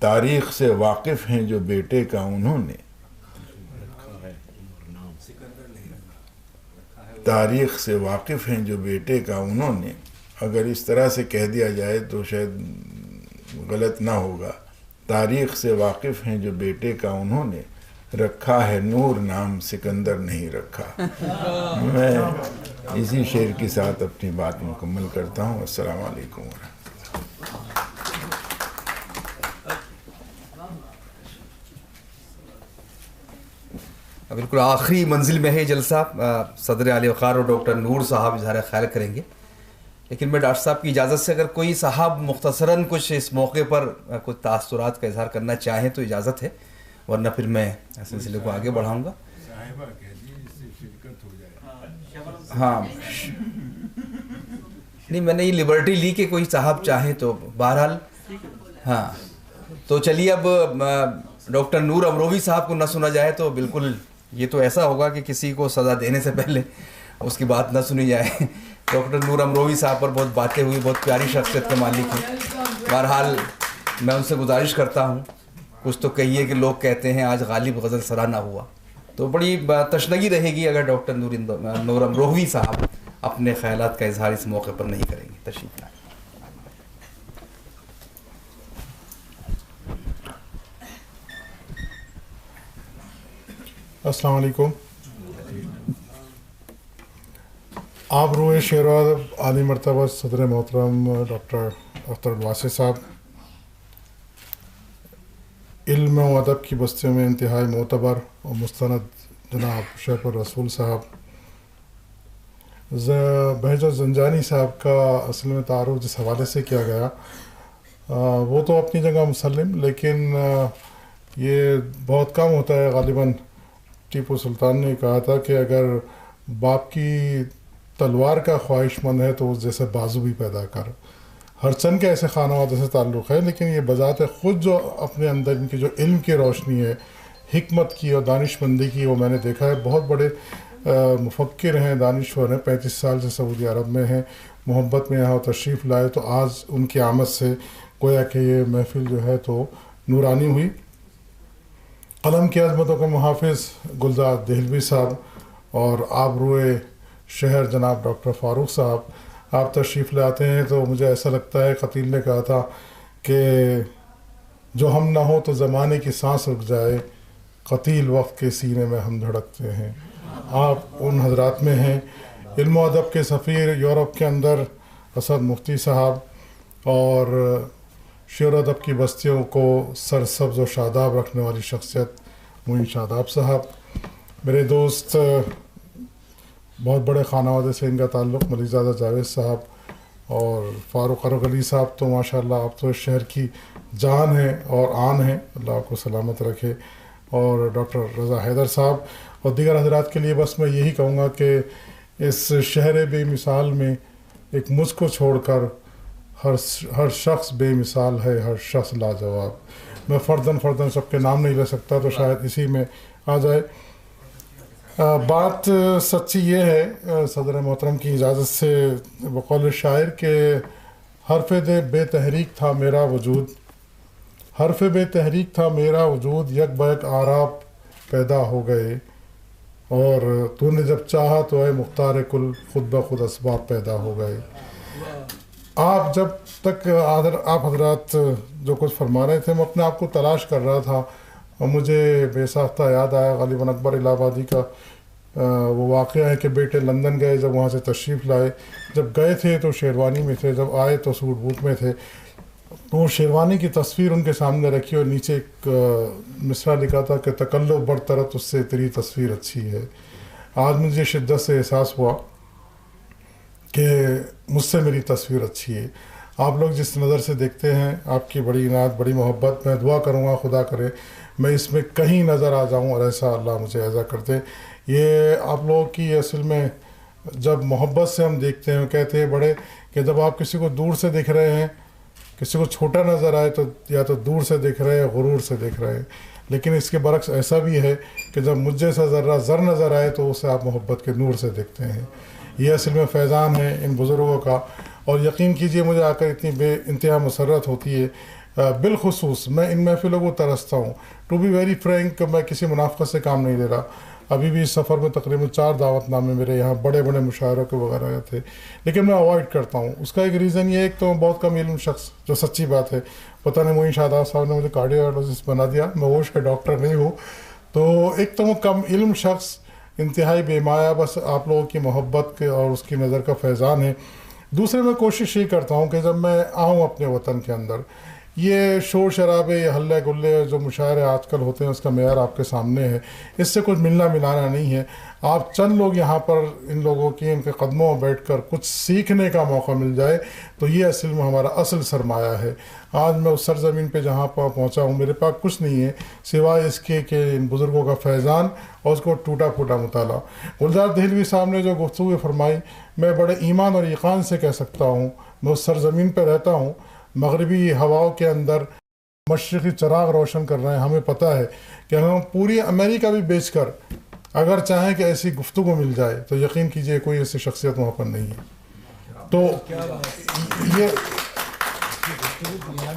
تاریخ سے واقف ہیں جو بیٹے کا انہوں نے، تاریخ سے واقف ہیں جو بیٹے کا انہوں نے. اگر اس طرح سے کہہ دیا جائے تو شاید غلط نہ ہوگا. تاریخ سے واقف ہیں جو بیٹے کا انہوں نے، رکھا ہے نور نام سکندر نہیں رکھا. میں اسی شعر کے ساتھ اپنی بات مکمل کرتا ہوں. السلام علیکم ورحمۃ اللہ. بالکل آخری منزل میں ہے جلسہ. صدر اعلی وقار اور ڈاکٹر نور صاحب اظہار خیال کریں گے، لیکن میں ڈاکٹر صاحب کی اجازت سے اگر کوئی صاحب مختصراً کچھ اس موقع پر کچھ تاثرات کا اظہار کرنا چاہیں تو اجازت ہے، ورنہ پھر میں سلسلے کو آگے بڑھاؤں گا. ہاں نہیں، میں نے یہ لبرٹی لی کہ کوئی صاحب چاہیں تو بہرحال. ہاں تو چلیے اب ڈاکٹر نور امروی صاحب کو نہ سنا جائے تو بالکل یہ تو ایسا ہوگا کہ کسی کو سزا دینے سے پہلے اس کی بات نہ سنی جائے. ڈاکٹر نور امروی صاحب پر بہت باتیں ہوئی، بہت پیاری شخصیت کے مالک ہیں. بہرحال میں ان سے گزارش کرتا ہوں کچھ تو کہیے کہ لوگ کہتے ہیں آج غالب غزل سرا نہ ہوا، تو بڑی تشنگی رہے گی اگر ڈاکٹر نور امروی صاحب اپنے خیالات کا اظہار اس موقع پر نہیں کریں گے. تشریف لائیں. السلام علیکم. آپ روئے شعر و ادب عالی مرتبہ صدر محترم ڈاکٹر اختر الواسع صاحب، علم و ادب کی بستیوں میں انتہائی معتبر اور مستند جناب شیخ الرسول صاحب، بہجت زنجانی صاحب کا اصل میں تعارف جس حوالے سے کیا گیا وہ تو اپنی جگہ مسلم، لیکن یہ بہت کم ہوتا ہے. غالباً ٹیپو سلطان نے کہا تھا کہ اگر باپ کی تلوار کا خواہش مند ہے تو اس جیسے بازو بھی پیدا کر. ہر چند کے ایسے خانوادوں سے تعلق ہے، لیکن یہ بذات خود جو اپنے اندر ان کی جو علم کی روشنی ہے، حکمت کی اور دانش مندی کی، وہ میں نے دیکھا ہے. بہت بڑے مفکر ہیں، دانشور ہیں، 35 سال سے سعودی عرب میں ہیں، محبت میں یہاں تشریف لائے تو آج ان کی آمد سے گویا کہ یہ محفل جو ہے تو نورانی ہوئی. قلم کی عظمتوں کے محافظ گلزار دہلوی صاحب اور آبروئے شہر جناب ڈاکٹر فاروق صاحب، آپ تشریف لاتے ہیں تو مجھے ایسا لگتا ہے، قتیل نے کہا تھا کہ جو ہم نہ ہو تو زمانے کی سانس رک جائے، قتیل وقت کے سینے میں ہم دھڑکتے ہیں. آپ ان حضرات میں ہیں. علم و ادب کے سفیر یورپ کے اندر اسد مفتی صاحب، اور شعر و ادب کی بستیوں کو سرسبز و شاداب رکھنے والی شخصیت معین شاداب صاحب، میرے دوست بہت بڑے خانوادے سے ان کا تعلق ملک زادہ جاوید صاحب، اور فاروق ارغ علی صاحب تو ماشاءاللہ آپ تو اس شہر کی جان ہیں اور آن ہیں، اللہ آپ کو سلامت رکھے، اور ڈاکٹر رضا حیدر صاحب اور دیگر حضرات کے لیے بس میں یہی کہوں گا کہ اس شہر بے مثال میں ایک مجھ کو چھوڑ کر ہر شخص بے مثال ہے، ہر شخص لاجواب۔ میں فرداً سب کے نام نہیں لے سکتا تو شاید اسی میں آ جائے۔ بات سچی یہ ہے، صدر محترم کی اجازت سے، بقول شاعر کہ حرف بے تحریک تھا میرا وجود، حرف بے تحریک تھا میرا وجود، یک بیک آراب پیدا ہو گئے، اور تو نے جب چاہا تو اے مختار کل خود بخود اسباب پیدا ہو گئے۔ آپ جب تک آپ حضرات جو کچھ فرما رہے تھے میں اپنے آپ کو تلاش کر رہا تھا، اور مجھے بے ساختہ یاد آیا غالباً اکبر الہ آبادی کا وہ واقعہ ہے کہ بیٹے لندن گئے، جب وہاں سے تشریف لائے، جب گئے تھے تو شیروانی میں تھے، جب آئے تو سوٹ بوٹ میں تھے، تو شیروانی کی تصویر ان کے سامنے رکھی اور نیچے ایک مصرع لکھا تھا کہ تکلف برطرت اس سے تیری تصویر اچھی ہے۔ آج مجھے شدت سے احساس ہوا کہ مجھ سے میری تصویر اچھی ہے۔ آپ لوگ جس نظر سے دیکھتے ہیں، آپ کی بڑی عنایت، بڑی محبت، میں دعا کروں گا خدا کرے میں اس میں کہیں نظر آ جاؤں اور ایسا اللہ مجھے ایسا کرتے۔ یہ آپ لوگوں کی اصل میں جب محبت سے ہم دیکھتے ہیں، کہتے ہیں بڑے کہ جب آپ کسی کو دور سے دیکھ رہے ہیں، کسی کو چھوٹا نظر آئے تو یا تو دور سے دیکھ رہے ہیں، غرور سے دیکھ رہے ہیں، لیکن اس کے برعکس ایسا بھی ہے کہ جب مجھ جیسا ذرہ زر نظر آئے تو اسے آپ محبت کے نور سے دیکھتے ہیں۔ یہ اصل میں فیضان ہے ان بزرگوں کا، اور یقین کیجئے مجھے آ کر اتنی بے انتہا مسرت ہوتی ہے۔ بالخصوص میں ان محفلوں کو ترستا ہوں، ٹو بی ویری فرینک، میں کسی منافقت سے کام نہیں لے رہا۔ ابھی بھی اس سفر میں تقریباً 4 دعوت نامے میرے یہاں بڑے بڑے مشاعروں کے وغیرہ تھے، لیکن میں اوائڈ کرتا ہوں۔ اس کا ایک ریزن یہ ہے کہ تو میں بہت کم علم شخص، جو سچی بات ہے، پتہ نہیں معین شاداب صاحب نے مجھے کارڈیولوجسٹ بنا دیا، میں ہوش کا ڈاکٹر نہیں ہوں، تو ایک تو میں کم علم شخص، انتہائی بے مایہ، بس آپ لوگوں کی محبت کے اور اس کی نظر کا فیضان ہے۔ دوسرے میں کوشش یہ کرتا ہوں کہ جب میں آؤں اپنے وطن کے اندر، یہ شور شرابے، یہ ہلے گلے جو مشاعرے آج کل ہوتے ہیں، اس کا معیار آپ کے سامنے ہے، اس سے کچھ ملنا ملانا نہیں ہے۔ آپ چند لوگ یہاں پر ان لوگوں کی ان کے قدموں میں بیٹھ کر کچھ سیکھنے کا موقع مل جائے تو یہ اصل میں ہمارا اصل سرمایہ ہے۔ آج میں اس سرزمین پہ جہاں پر پہنچا ہوں، میرے پاس کچھ نہیں ہے سوائے اس کے کہ ان بزرگوں کا فیضان اور اس کو ٹوٹا پھوٹا مطالعہ۔ گلزار دہلوی صاحب نے جو گفتگو فرمائی، میں بڑے ایمان اور یقین سے کہہ سکتا ہوں، میں اس سرزمین پہ رہتا ہوں، مغربی ہواؤں کے اندر مشرقی چراغ روشن کر رہے ہیں۔ ہمیں پتہ ہے کہ ہم پوری امریکہ بھی بیچ کر اگر چاہیں کہ ایسی گفتگو مل جائے تو یقین کیجئے کوئی ایسی شخصیت وہاں پر نہیں ہے۔ تو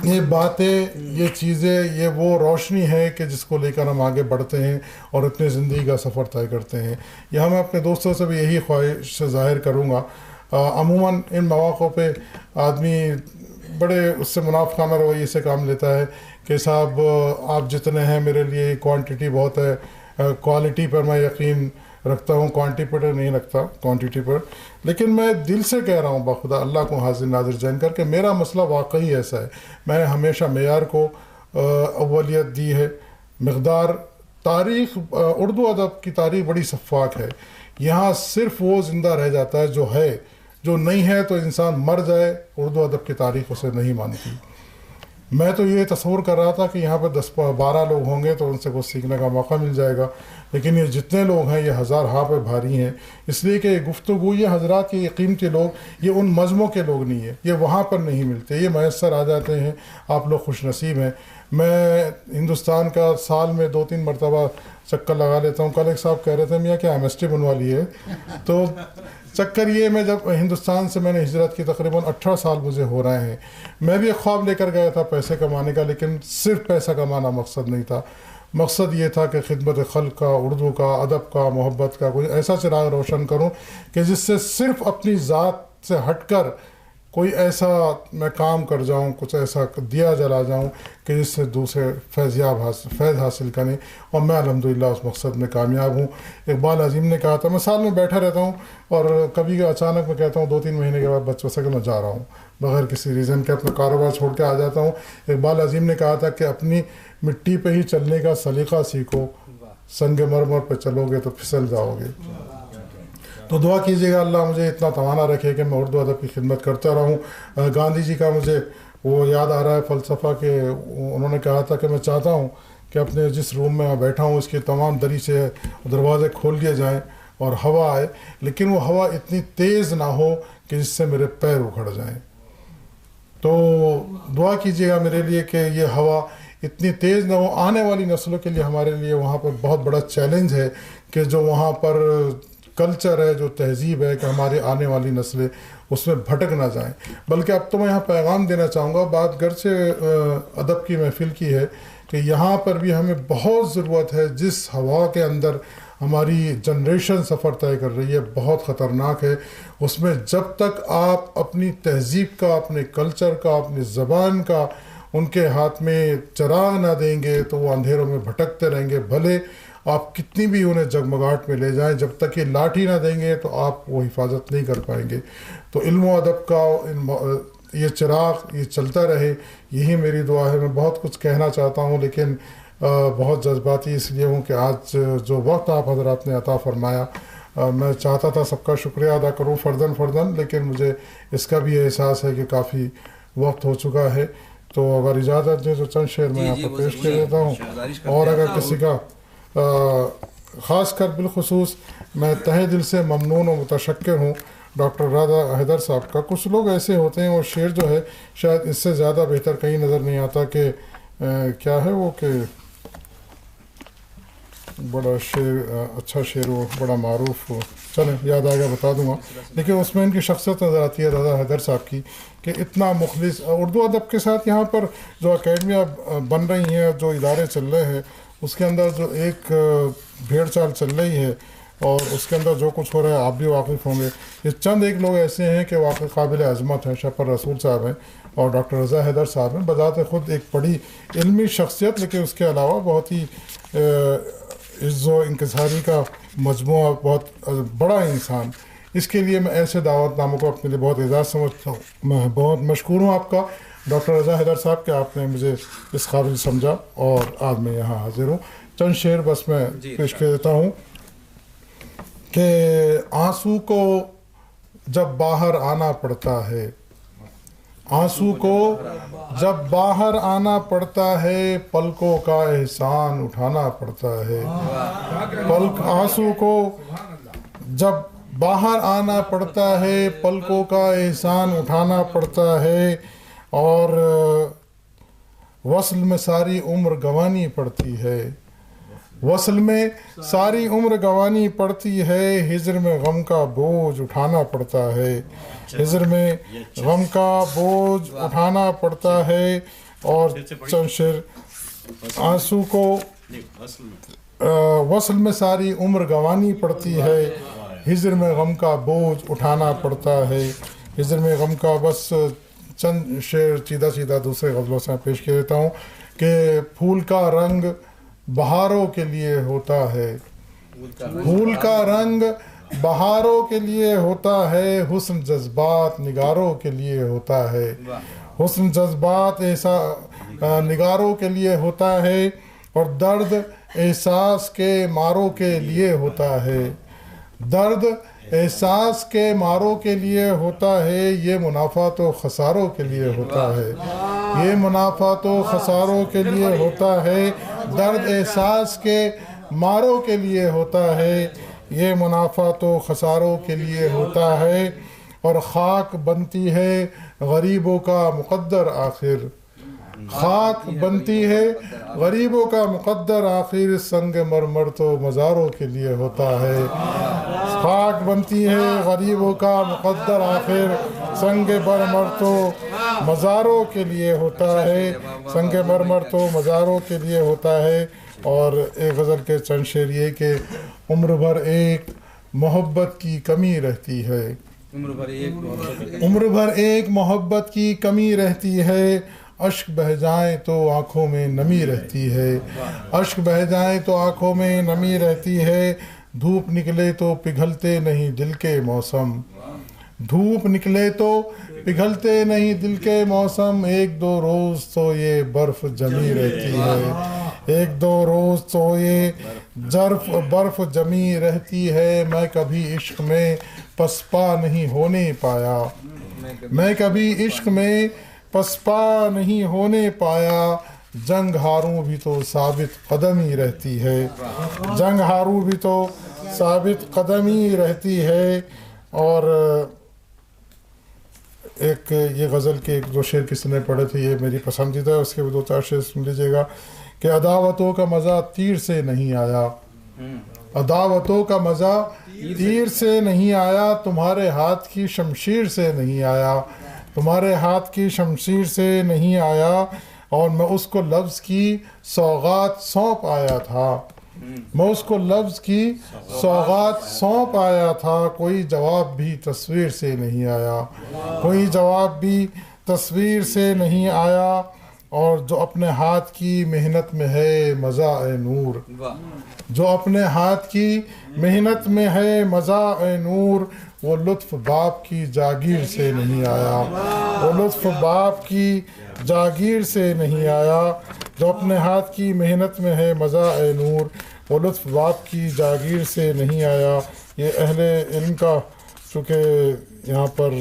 یہ باتیں، یہ چیزیں، یہ وہ روشنی ہے کہ جس کو لے کر ہم آگے بڑھتے ہیں اور اپنے زندگی کا سفر طے کرتے ہیں۔ یہاں میں اپنے دوستوں سے بھی یہی خواہش ظاہر کروں گا۔ عموماً ان مواقع پہ آدمی بڑے اس سے منافقانہ رویے سے کام لیتا ہے کہ صاحب آپ جتنے ہیں میرے لیے کوانٹٹی بہت ہے، کوالٹی پر میں یقین رکھتا ہوں، کوانٹٹی پر نہیں رکھتا، کوانٹٹی پر۔ لیکن میں دل سے کہہ رہا ہوں بخدا اللہ کو حاضر ناظر جان کر کہ میرا مسئلہ واقعی ایسا ہے۔ میں نے ہمیشہ معیار کو اولیت دی ہے، مقدار۔ تاریخ، اردو ادب کی تاریخ بڑی شفاف ہے، یہاں صرف وہ زندہ رہ جاتا ہے جو ہے، جو نہیں ہے تو انسان مر جائے، اردو ادب کی تاریخ اسے نہیں مانتی۔ میں تو یہ تصور کر رہا تھا کہ یہاں پہ 10-12 لوگ ہوں گے تو ان سے کچھ سیکھنے کا موقع مل جائے گا، لیکن یہ جتنے لوگ ہیں یہ ہزار ہاں پہ بھاری ہیں، اس لیے کہ یہ گفتگو، یہ حضرات، یہ قیمتی لوگ، یہ ان مذہبوں کے لوگ نہیں ہیں، یہ وہاں پر نہیں ملتے، یہ میسر آ جاتے ہیں۔ آپ لوگ خوش نصیب ہیں۔ میں ہندوستان کا سال میں 2-3 مرتبہ چکر لگا لیتا ہوں۔ کل ایک صاحب کہہ رہے تھے میاں کیا ایمسٹری بنوا لی ہے، تو چکر یہ، میں جب ہندوستان سے میں نے ہجرت کی تقریباً 18 سال مجھے ہو رہے ہیں، میں بھی ایک خواب لے کر گیا تھا پیسے کمانے کا، لیکن صرف پیسہ کمانا مقصد نہیں تھا۔ مقصد یہ تھا کہ خدمت خلق کا، اردو کا، ادب کا، محبت کا کوئی ایسا چراغ روشن کروں کہ جس سے صرف اپنی ذات سے ہٹ کر کوئی ایسا میں کام کر جاؤں, کچھ ایسا دیا جلا جاؤں کہ جس سے دوسرے فیض حاصل کریں, اور میں الحمدللہ اس مقصد میں کامیاب ہوں. اقبال عظیم نے کہا تھا, میں سال میں بیٹھا رہتا ہوں اور کبھی اچانک میں کہتا ہوں 2-3 مہینے کے بعد بچوں سے کہ میں جا رہا ہوں, بغیر کسی ریزن کے اپنا کاروبار چھوڑ کے آ جاتا ہوں. اقبال عظیم نے کہا تھا کہ اپنی مٹی پہ ہی چلنے کا سلیقہ سیکھو, سنگ مرمر پہ چلو گے تو پھسل جاؤ گے. تو دعا کیجیے گا اللہ مجھے اتنا توانا رکھے کہ میں اردو ادب کی خدمت کرتا رہوں. گاندھی جی کا مجھے وہ یاد آ رہا ہے فلسفہ کہ انہوں نے کہا تھا کہ میں چاہتا ہوں کہ اپنے جس روم میں بیٹھا ہوں اس کے تمام دری سے دروازے کھول دیے جائیں اور ہوا آئے, لیکن وہ ہوا اتنی تیز نہ ہو کہ جس سے میرے پیر اکھڑ جائیں. تو دعا کیجیے گا میرے لیے کہ یہ ہوا اتنی تیز نہ ہو. آنے والی نسلوں کے لیے ہمارے لیے وہاں پر بہت بڑا چیلنج ہے کہ جو وہاں پر کلچر ہے, جو تہذیب ہے, کہ ہماری آنے والی نسلیں اس میں بھٹک نہ جائیں. بلکہ اب تو میں یہاں پیغام دینا چاہوں گا, بات گرچہ ادب کی محفل کی ہے, کہ یہاں پر بھی ہمیں بہت ضرورت ہے. جس ہوا کے اندر ہماری جنریشن سفر طے کر رہی ہے بہت خطرناک ہے. اس میں جب تک آپ اپنی تہذیب کا, اپنے کلچر کا, اپنی زبان کا ان کے ہاتھ میں چراغ نہ دیں گے تو وہ اندھیروں میں بھٹکتے رہیں گے. بھلے آپ کتنی بھی انہیں جگمگاہٹ میں لے جائیں, جب تک یہ لاٹھی نہ دیں گے تو آپ وہ حفاظت نہیں کر پائیں گے. تو علم و ادب کا یہ چراغ یہ چلتا رہے, یہی میری دعا ہے. میں بہت کچھ کہنا چاہتا ہوں لیکن بہت جذباتی اس لیے ہوں کہ آج جو وقت آپ حضرات نے عطا فرمایا, میں چاہتا تھا سب کا شکریہ ادا کروں فرداً, لیکن مجھے اس کا بھی احساس ہے کہ کافی وقت ہو چکا ہے. تو اگر اجازت دیں تو چند شعر میں آپ کو پیش کر دیتا ہوں. اور اگر کسی کا خاص کر بالخصوص میں تہہ دل سے ممنون و متشکر ہوں ڈاکٹر رضا حیدر صاحب کا. کچھ لوگ ایسے ہوتے ہیں, وہ شعر جو ہے شاید اس سے زیادہ بہتر کہیں نظر نہیں آتا کہ کیا ہے وہ, کہ بڑا شعر, اچھا شعر ہو, بڑا معروف ہو, چلیں یاد آئے گا بتا دوں گا. لیکن اس میں ان کی شخصیت نظر آتی ہے رضا حیدر صاحب کی, کہ اتنا مخلص. اردو ادب کے ساتھ یہاں پر جو اکیڈمیاں بن رہی ہیں, جو ادارے چل رہے ہیں, اس کے اندر جو ایک بھیڑ چال چل رہی ہے اور اس کے اندر جو کچھ ہو رہا ہے آپ بھی واقف ہوں گے. یہ چند ایک لوگ ایسے ہیں کہ واقعی قابل عظمت ہیں. شفر رسول صاحب ہیں اور ڈاکٹر رضا حیدر صاحب ہیں, بذات خود ایک بڑی علمی شخصیت, لیکن اس کے علاوہ بہت ہی عز و انکساری کا مجموعہ, بہت بڑا انسان. اس کے لیے میں ایسے دعوت ناموں کو اپنے لیے بہت اعزاز سمجھتا ہوں. میں بہت مشکور ہوں آپ کا ڈاکٹر رضا حیدر صاحب کہ آپ نے مجھے اس قابل سمجھا اور آج میں یہاں حاضر ہوں. چند شعر بس میں پیش کر دیتا ہوں کہ آنسو کو جب باہر آنا پڑتا ہے, آنسو کو جب باہر آنا پڑتا ہے, پلکوں کا احسان اٹھانا پڑتا ہے. آنسو کو جب باہر آنا پڑتا ہے, پلکوں کا احسان اٹھانا پڑتا ہے, اور وصل میں ساری عمر گنوانی پڑتی ہے. وصل میں ساری عمر گنوانی پڑتی ہے, ہجر میں غم کا بوجھ اٹھانا پڑتا ہے. ہجر میں غم کا بوجھ اٹھانا پڑتا ہے. اور چند شعر, آنسو کو وصل میں ساری عمر گنوانی پڑتی ہے, ہجر میں غم کا بوجھ اٹھانا پڑتا ہے. ہجر میں غم کا, بس چند شعر سیدھا دوسرے غزلوں سے پیش کر دیتا ہوں کہ پھول کا رنگ بہاروں کے لیے ہوتا ہے, پھول کا رنگ بہاروں کے لیے ہوتا ہے, حسن جذبات نگاروں کے لیے ہوتا ہے. حسن جذبات ایسا نگاروں کے لیے ہوتا ہے, اور درد احساس کے ماروں کے لیے ہوتا ہے. درد احساس کے ماروں کے لیے ہوتا ہے, یہ منافع تو خساروں کے لیے ہوتا ہے. یہ منافع تو خساروں کے لیے ہوتا ہے, درد احساس کے ماروں کے لیے ہوتا ہے. یہ منافع تو خساروں کے لیے ہوتا ہے, اور خاک بنتی ہے غریبوں کا مقدر آخر. خاک بنتی ہے غریبوں کا مقدر آخر, سنگ مرمر تو مزاروں کے لیے ہوتا ہے. خاک بنتی ہے غریبوں کا مقدر آخر, سنگ مرمر تو مزاروں کے لیے ہوتا ہے. سنگ مرمر تو مزاروں کے لیے ہوتا ہے. اور ایک غزل کے چند شعر یہ کہ عمر بھر ایک محبت کی کمی رہتی ہے, عمر بھر ایک محبت کی کمی رہتی ہے، اشک بہ جائیں تو آنکھوں میں نمی رہتی ہے، اشک بہ جائیں تو آنکھوں میں نمی رہتی ہے، دھوپ نکلے تو پگھلتے نہیں دل کے موسم، دھوپ نکلے تو پگھلتے نہیں دل کے موسم، ایک دو روز تو یہ برف جمی رہتی ہے، ایک دو روز تو یہ برف جمی رہتی ہے، میں کبھی عشق میں پسپا نہیں ہونے پایا، میں کبھی عشق میں پسپا نہیں ہونے پایا، جنگ ہاروں بھی تو ثابت قدم ہی رہتی ہے، جنگ ہاروں بھی تو ثابت قدم ہی رہتی ہے۔ اور ایک یہ غزل کے ایک دو شعر کسی نے پڑھے تھے، یہ میری پسندیدہ ہے، اس کے بھی دو چار شعر سن لیجیے گا کہ عداوتوں کا مزہ تیر سے نہیں آیا، عداوتوں کا مزہ تیر سے نہیں آیا، تمہارے ہاتھ کی شمشیر سے نہیں آیا، تمہارے ہاتھ کی شمشیر سے نہیں آیا، اور میں اس کو لفظ کی سوغات سونپ آیا تھا، میں اس کو لفظ کی سوغات سونپ آیا تھا، کوئی جواب بھی تصویر سے نہیں آیا، کوئی جواب بھی تصویر سے نہیں آیا، اور جو اپنے ہاتھ کی محنت میں ہے مزہ اے نور، جو اپنے ہاتھ کی محنت میں ہے مزہ اے نور، وہ لطف باپ کی جاگیر سے نہیں آیا، وہ لطف باپ کی جاگیر سے نہیں آیا، جو اپنے ہاتھ کی محنت میں ہے مزہ اے نور، وہ لطف باپ کی جاگیر سے نہیں آیا۔ یہ اہل علم کا، چونکہ یہاں پر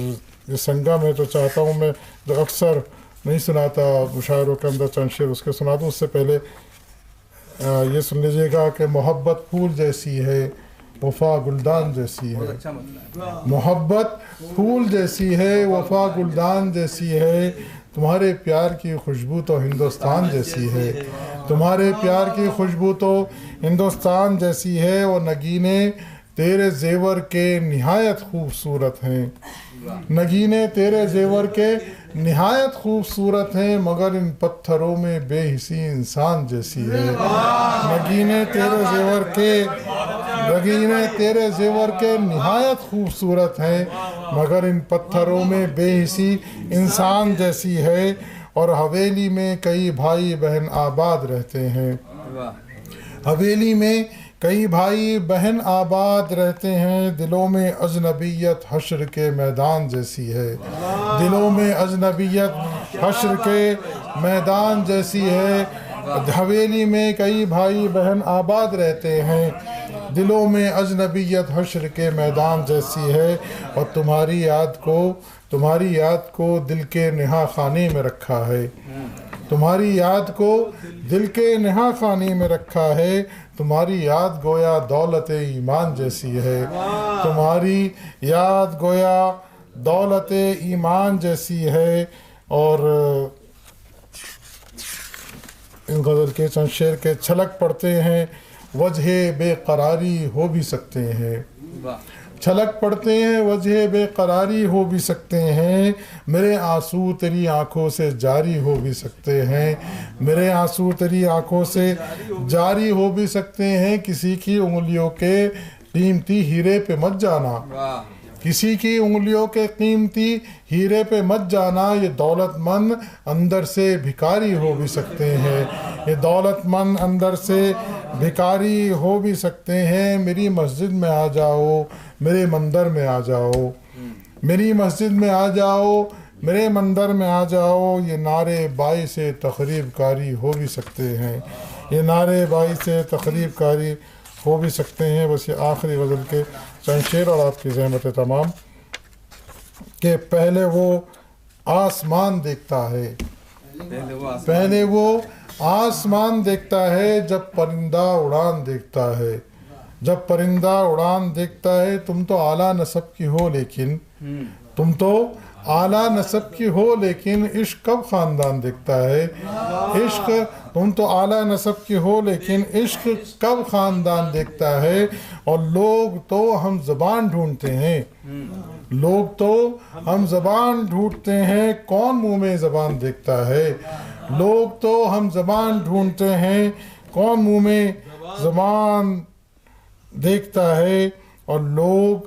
یہ سنگا میں تو چاہتا ہوں میں جو اکثر نہیں سناتا مشاعروں کے اندر چند شعر اس کے سنا دوں، اس سے پہلے یہ سن لیجیے گا کہ محبت پھول جیسی ہے، وفا گلدان جیسی ہے، محبت پھول جیسی ہے، وفا گلدان جیسی ہے، تمہارے پیار کی خوشبو تو ہندوستان جیسی ہے، تمہارے پیار کی خوشبو تو ہندوستان جیسی ہے، اور نگینے تیرے زیور کے نہایت خوبصورت ہیں، نگینے تیرے زیور کے نہایت خوبصورت ہیں، مگر ان پتھروں میں بے حسی انسان جیسی ہے، نگینے تیرے زیور کے، نگینے تیرے زیور کے نہایت خوبصورت ہیں، مگر ان پتھروں میں بے حسی انسان جیسی ہے، اور حویلی میں کئی بھائی بہن آباد رہتے ہیں، حویلی میں کئی بھائی بہن آباد رہتے ہیں، دلوں میں اجنبیت حشر کے میدان جیسی ہے، دلوں میں اجنبیت حشر کے میدان جیسی ہے، حویلی میں کئی بھائی بہن آباد رہتے ہیں، دلوں میں اجنبیت حشر کے میدان جیسی ہے، اور تمہاری یاد کو دل کے نہا خانے میں رکھا ہے، تمہاری یاد کو دل کے نہا خانے میں رکھا ہے، تمہاری یاد گویا دولت ایمان جیسی ہے، تمہاری یاد گویا دولت ایمان جیسی ہے۔ اور ان غزل کے چند شعر کے چھلک پڑتے ہیں، وجہ بے قراری ہو بھی سکتے ہیں، چھلک پڑتے ہیں، وجہ بے قراری ہو بھی سکتے ہیں، میرے آنسو تیری آنکھوں سے جاری ہو بھی سکتے ہیں، میرے آنسو تیری آنکھوں سے جاری ہو بھی سکتے ہیں، کسی کی انگلیوں کے قیمتی ہیرے پہ مت جانا، کسی کی انگلیوں کے قیمتی ہیرے پہ مت جانا، یہ دولت مند اندر سے بھکاری ہو بھی سکتے ہیں، یہ دولت مند اندر سے بھکاری ہو بھی سکتے ہیں، میری مسجد میں آ جاؤ، میرے مندر میں آ جاؤ، میری مسجد میں آ جاؤ، میرے مندر میں آ جاؤ، یہ نعرے باعث تقریب کاری ہو بھی سکتے ہیں، یہ نعرے باعث تقریب کاری ہو بھی سکتے ہیں۔ بس یہ آخری غزل کے چند شعر اور آپ کی زحمت تمام کہ پہلے وہ آسمان دیکھتا ہے، پہلے وہ آسمان دیکھتا ہے، جب پرندہ اڑان دیکھتا ہے، جب پرندہ اڑان دیکھتا ہے، تم تو اعلیٰ نسب کی ہو لیکن، تم تو اعلیٰ نسب کی ہو لیکن عشق کب خاندان دیکھتا ہے، عشق تم تو اعلیٰ نسب کی ہو لیکن عشق کب خاندان دیکھتا ہے، اور لوگ تو ہم زبان ڈھونڈتے ہیں، لوگ تو ہم زبان ڈھونڈتے ہیں، کون منہ میں زبان دیکھتا ہے، لوگ تو ہم زبان ڈھونڈتے ہیں، کون منہ میں زبان دیکھتا ہے، اور لوگ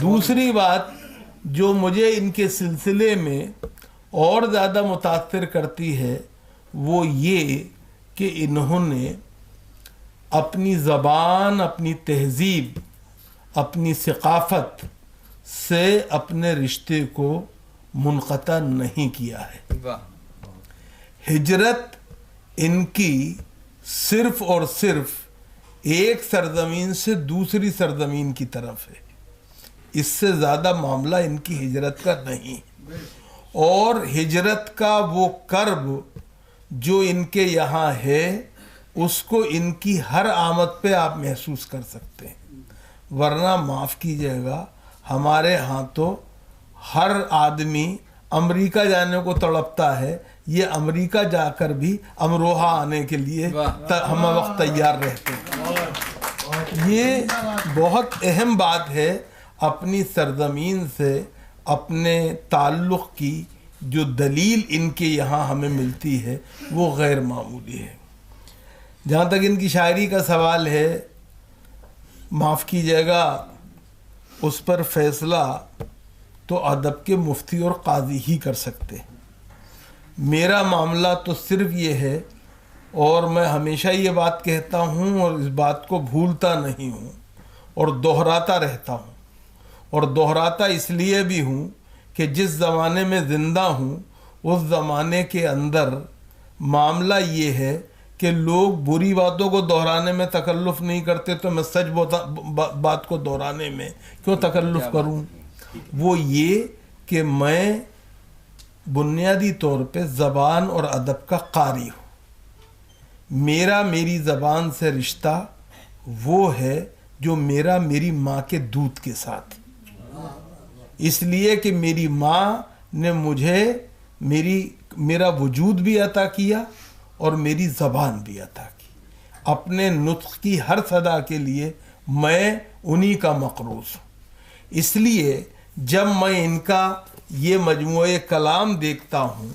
دوسری بات جو مجھے ان کے سلسلے میں اور زیادہ متاثر کرتی ہے وہ یہ کہ انہوں نے اپنی زبان، اپنی تہذیب، اپنی ثقافت سے اپنے رشتے کو منقطع نہیں کیا ہے. ہجرت ان کی صرف اور صرف ایک سرزمین سے دوسری سرزمین کی طرف ہے، اس سے زیادہ معاملہ ان کی ہجرت کا نہیں. اور ہجرت کا وہ کرب جو ان کے یہاں ہے اس کو ان کی ہر آمد پہ آپ محسوس کر سکتے ہیں. ورنہ معاف کیجیے گا، ہمارے ہاں تو ہر آدمی امریکہ جانے کو تڑپتا ہے، یہ امریکہ جا کر بھی امروہہ آنے کے لیے ہم وقت تیار رہتے ہیں. یہ بہت اہم بات ہے. اپنی سرزمین سے اپنے تعلق کی جو دلیل ان کے یہاں ہمیں ملتی ہے وہ غیر معمولی ہے. جہاں تک ان کی شاعری کا سوال ہے، معاف کیجیے گا، اس پر فیصلہ تو ادب کے مفتی اور قاضی ہی کر سکتے ہیں. میرا معاملہ تو صرف یہ ہے، اور میں ہمیشہ یہ بات کہتا ہوں اور اس بات کو بھولتا نہیں ہوں اور دہراتا رہتا ہوں، اور دہراتا اس لیے بھی ہوں کہ جس زمانے میں زندہ ہوں اس زمانے کے اندر معاملہ یہ ہے کہ لوگ بری باتوں کو دہرانے میں تکلف نہیں کرتے، تو میں سچ بات کو دہرانے میں کیوں تکلف کروں؟ وہ یہ کہ میں بنیادی طور پہ زبان اور ادب کا قاری ہوں. میری زبان سے رشتہ وہ ہے جو میری ماں کے دودھ کے ساتھ، اس لیے کہ میری ماں نے مجھے میرا وجود بھی عطا کیا اور میری زبان بھی عطا کی. اپنے نطق کی ہر صدا کے لیے میں انہی کا مقروض ہوں. اس لیے جب میں ان کا یہ مجموعہ کلام دیکھتا ہوں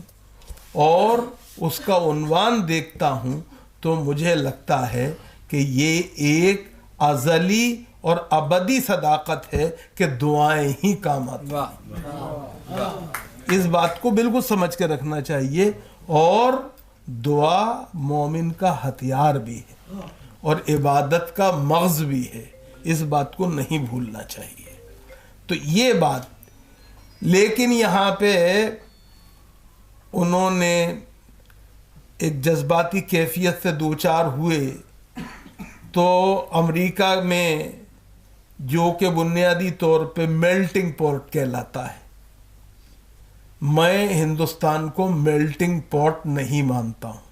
اور اس کا عنوان دیکھتا ہوں تو مجھے لگتا ہے کہ یہ ایک ازلی اور ابدی صداقت ہے کہ دعائیں ہی کام آتی ہیں. اس بات کو بالکل سمجھ کے رکھنا چاہیے. اور دعا مومن کا ہتھیار بھی ہے اور عبادت کا مغز بھی ہے، اس بات کو نہیں بھولنا چاہیے. تو یہ بات، لیکن یہاں پہ انہوں نے ایک جذباتی کیفیت سے دوچار ہوئے تو امریکہ میں، جو کہ بنیادی طور پہ میلٹنگ پاٹ کہلاتا ہے، میں ہندوستان کو میلٹنگ پاٹ نہیں مانتا ہوں.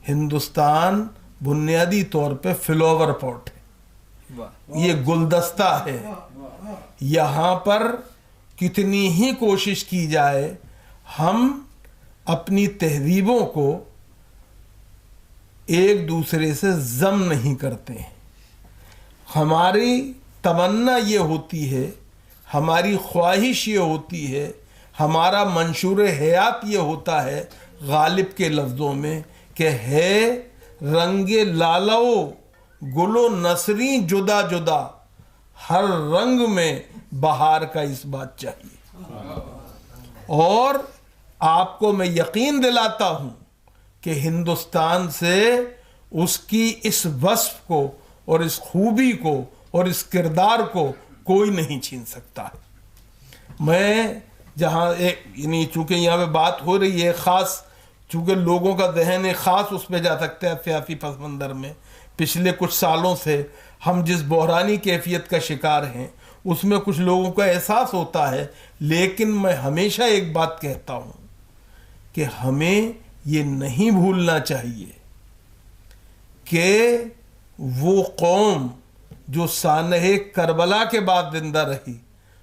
ہندوستان بنیادی طور پہ فلاور پاٹ ہے، یہ گلدستہ ہے. یہاں پر کتنی ہی کوشش کی جائے ہم اپنی تہذیبوں کو ایک دوسرے سے ضم نہیں کرتے ہیں. ہماری تمنا یہ ہوتی ہے، ہماری خواہش یہ ہوتی ہے، ہمارا منشور حیات یہ ہوتا ہے غالب کے لفظوں میں کہ ہے رنگ لالو گل و نسری جدا جدا، ہر رنگ میں بہار کا اس بات چاہیے. اور آپ کو میں یقین دلاتا ہوں کہ ہندوستان سے اس کی اس وصف کو اور اس خوبی کو اور اس کردار کو کوئی نہیں چھین سکتا. میں جہاں یعنی چونکہ یہاں پہ بات ہو رہی ہے خاص، چونکہ لوگوں کا ذہن ایک خاص اس پہ جا سکتا ہے سیاسی پس منظر میں. پچھلے کچھ سالوں سے ہم جس بحرانی کیفیت کا شکار ہیں اس میں کچھ لوگوں کا احساس ہوتا ہے، لیکن میں ہمیشہ ایک بات کہتا ہوں کہ ہمیں یہ نہیں بھولنا چاہیے کہ وہ قوم جو سانحہ کربلا کے بعد زندہ رہی،